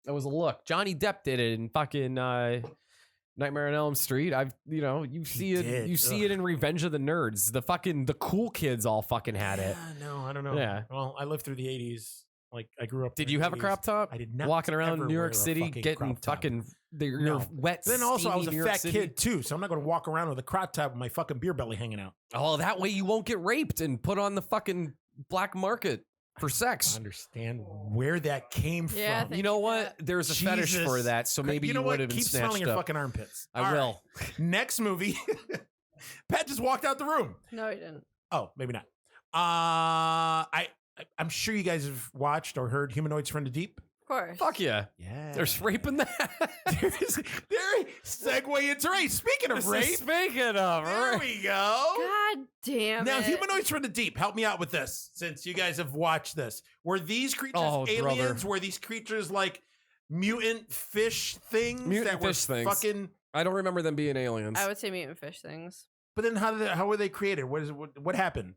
That was a look. Johnny Depp did it in fucking Nightmare on Elm Street. You see it. did. You see it in Revenge of the Nerds. The cool kids all fucking had it. No, I don't know. Yeah. Well, I lived through the 80s. Like, I grew up. Did in you the have a 80s. crop top? I did not. Walking around ever New wear York a City, fucking getting crop top. fucking your No. wet. Then also, I was a steamy New York fat City. kid too, so I'm not going to walk around with a crop top with my fucking beer belly hanging out. Oh, that way you won't get raped and put on the fucking black market for I sex. understand where that came Yeah, from. You know what? There's a fetish Jesus. for that, so maybe you know would what? have been Keep smelling snatched your up. fucking armpits. I All will. right. Next movie. Pat just walked out the room. No, he didn't. Oh, maybe not. I'm sure you guys have watched or heard Humanoids from the Deep. Of course. Fuck yeah. Yeah. There's rape in that. there segue into rape. Speaking of rape, Speaking of there rape. we go. God damn Now, it. Humanoids from the Deep, help me out with this, since you guys have watched this. Were these creatures Oh, aliens? brother. Were these creatures like mutant fish things Mutant that were fish things. fucking? I don't remember them being aliens. I would say mutant fish things. But then how were they created? What happened?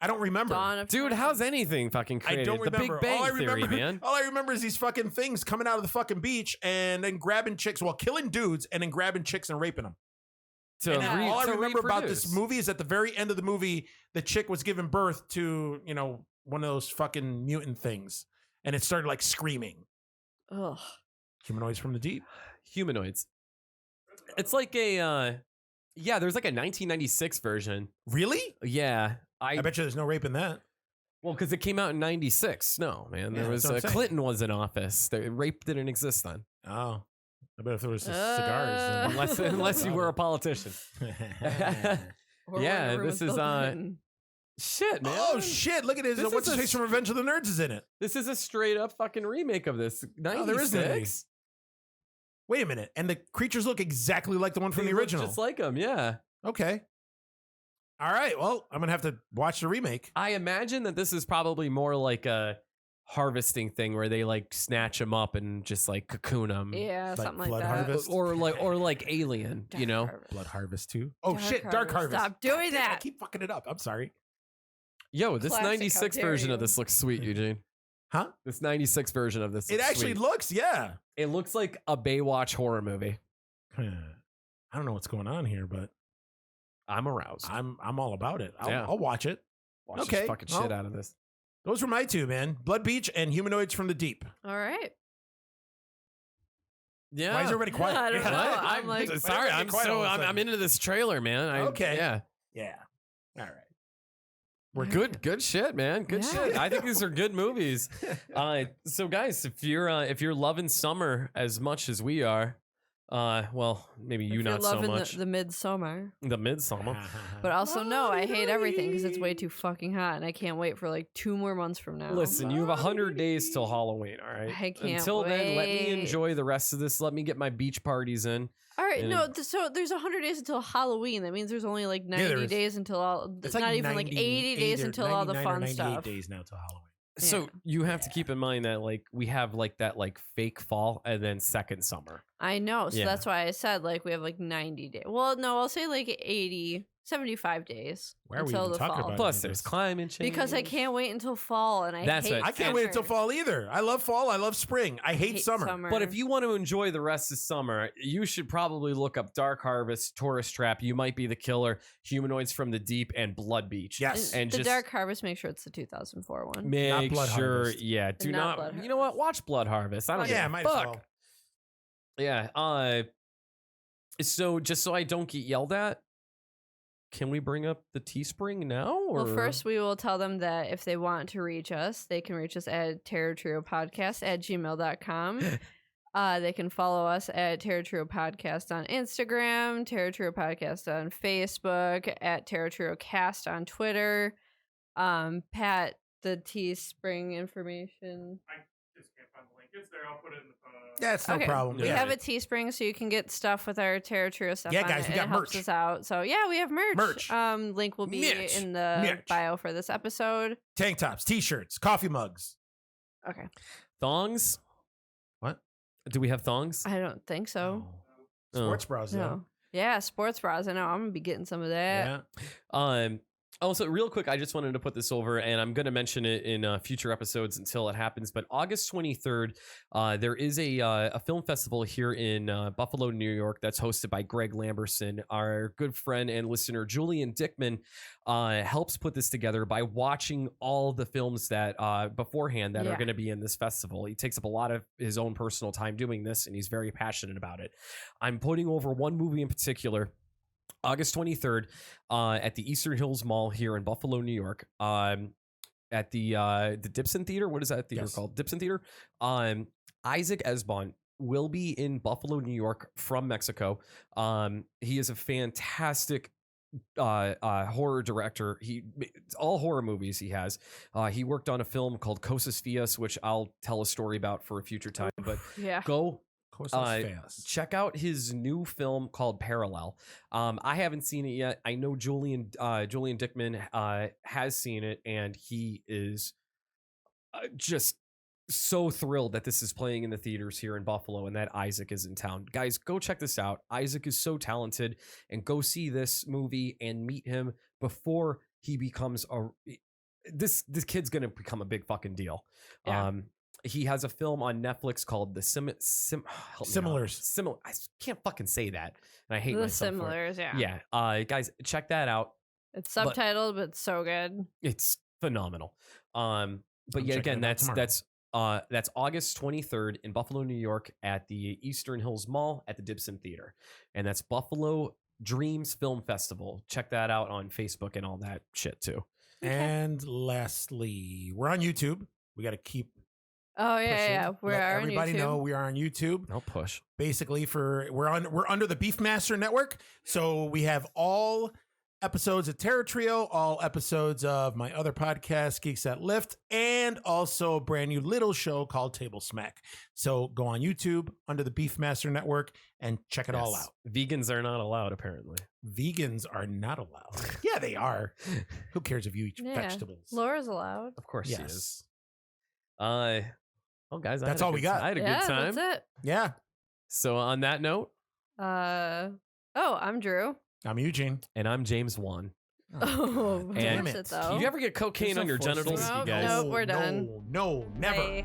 I don't remember. Dawn of Dude, Time. how's anything fucking I created? don't The remember. Big Bang all I Theory, remember, man. All I remember is these fucking things coming out of the fucking beach and then grabbing chicks, well, killing dudes and then grabbing chicks and raping them. To And Yeah. all I to remember about this reproduce. movie is at the very end of the movie, the chick was giving birth to, one of those fucking mutant things. And it started like screaming. Ugh. Humanoids from the Deep. Humanoids. It's like a, there's like a 1996 version. Really? Yeah. I bet you there's no rape in that. Well, because it came out in 96. No, man. Yeah, There was that's what I'm saying. Clinton was in office. Rape didn't exist then. Oh. I bet if there was cigars. Unless you were a politician. then- Or Yeah, whatever this was is, built in. Shit, man. Oh, shit. Look at this. This What's is his a face from Revenge of the Nerds is in it. This is a straight up fucking remake of this. 96. Oh, there is no remake. Wait a minute. And the creatures look exactly like the one from They the look original. Just like them, yeah. Okay. All right. Well, I'm gonna have to watch the remake. I imagine that this is probably more like a harvesting thing where they like snatch them up and just like cocoon them. Yeah, Like something like Blood that. Harvest? Or like Alien, you know? Harvest. Blood Harvest 2. Oh Dark shit, Dark Harvest. Harvest. Stop doing God damn it, I that. keep fucking it up. I'm sorry. Yo, this Classic, 96 how dare version of you. this looks sweet, Eugene. Huh? This 96 version of this It looks actually sweet. looks, yeah. It looks like a Baywatch horror movie. I don't know what's going on here, but I'm aroused. I'm all about it. Yeah. I'll watch it. Watch okay, the fucking well. shit out of this. Those were my two, man. Blood Beach and Humanoids from the Deep. All right. Yeah. Why is everybody quiet? I don't Yeah. know. What? I'm like- sorry. Why I'm quiet all of a I'm sudden? into this trailer, man. Okay. Yeah. Yeah. All right. We're good shit, man. Good Yeah. shit. I think these are good movies. So guys, if you're loving summer as much as we are, well, maybe you If not you're so loving much. the midsummer. The midsummer. But also, no, I hate everything because it's way too fucking hot and I can't wait for like 2 more months from now. Listen, you have 100 days till Halloween, all right? I can't Until then, let me wait. enjoy the rest of this. Let me get my beach parties in. All right, And- no, so there's 100 days until Halloween. That means there's only like 90 there is. days until all. It's not even like 80 days until all the 99 or fun 98 stuff. days now till Halloween. So Yeah. you have to keep in mind that like we have like that like fake fall and then second summer. I know, so Yeah. that's why I said like we have like 90 days. Well, no, I'll say like 80, 75 days Why are we until even the talking fall. about Plus, Plus, there's climate change. Because I can't wait until fall, and I That's hate it. I can't wait until summer. fall either. I love fall. I love spring. I hate, summer. But if you want to enjoy the rest of summer, you should probably look up Dark Harvest, Tourist Trap, You Might Be the Killer, Humanoids from the Deep, and Blood Beach. Yes. And the just Dark Harvest, make sure it's the 2004 one. make Blood sure, Harvest. yeah, do Not not. Blood You know what? Harvest. Watch Blood Harvest. I don't yeah, give a might fuck. as well. Yeah. So just so I don't get yelled at, can we bring up the Teespring now? Or? Well, first we will tell them that if they want to reach us, they can reach us at terrortriopodcast@gmail.com. They can follow us at Terror Trio Podcast on Instagram, Terror Trio Podcast on Facebook, at Terror Trio Cast on Twitter. Pat, the Teespring information. I just can't find the link. It's there. I'll put it in the That's no Okay. problem. We Yeah. have a Teespring, so you can get stuff with our Terror Trio stuff. Yeah, on guys, it, we and got it helps merch. us out. So yeah, we have merch. Merch. Link will be Merch. in the Merch. bio for this episode. Tank tops, t-shirts, coffee mugs. Okay. Thongs? What? Do we have thongs? I don't think so. Oh. Sports bras, though. No. Yeah, sports bras. I know. I'm gonna be getting some of that. Yeah. Also, real quick, I just wanted to put this over, and I'm going to mention it in future episodes until it happens. But August 23rd, there is a film festival here in Buffalo, New York, that's hosted by Greg Lamberson. Our good friend and listener Julian Dickman helps put this together by watching all the films that beforehand that are Yeah. going to be in this festival. He takes up a lot of his own personal time doing this, and he's very passionate about it. I'm putting over one movie in particular. August 23rd, at the Eastern Hills Mall here in Buffalo, New York, at the Dipson Theater. What is that theater Yes. called? Dipson Theater. Isaac Esbon will be in Buffalo, New York from Mexico. He is a fantastic horror director. It's all horror movies he has. He worked on a film called Cosas Fias, which I'll tell a story about for a future time. But Yeah. go Cosas Feas. check out his new film called Parallel. I haven't seen it yet. I know Julian Dickman has seen it, and he is just so thrilled that this is playing in the theaters here in Buffalo and that Isaac is in town. Guys, go check this out. Isaac is so talented, and go see this movie and meet him before he becomes this kid's gonna become a big fucking deal. Yeah. He has a film on Netflix called The Similars. I can't fucking say that, and I hate The myself for it. similars, yeah. Yeah, guys, check that out. It's subtitled, but it's so good. It's phenomenal. But I'm yeah, checking again, it out tomorrow. that's August 23rd in Buffalo, New York, at the Eastern Hills Mall at the Dipson Theater, and that's Buffalo Dreams Film Festival. Check that out on Facebook and all that shit too. And lastly, we're on YouTube. We got to keep Oh yeah, pushing. yeah. We Let are on everybody YouTube. know we are on YouTube. No push. Basically, we're under the Beefmaster network, so we have all episodes of Terror Trio, all episodes of my other podcast, Geeks That Lift, and also a brand new little show called Table Smack. So go on YouTube under the Beefmaster network and check it all Yes. out. Vegans are not allowed, apparently. Vegans are not allowed. Yeah, they are. Who cares if you eat Yeah. vegetables? Laura's allowed. Of course, Yes. he is. Well, guys, That's all we got. I had a Yeah, good time. that's it. Yeah. So on that note, I'm Drew. I'm Eugene. and I'm James Wan. Oh, Damn force it. it though. Do you ever get cocaine There's on no your force genitals, to it. you Nope, guys? nope. we're done. No, never. Bye.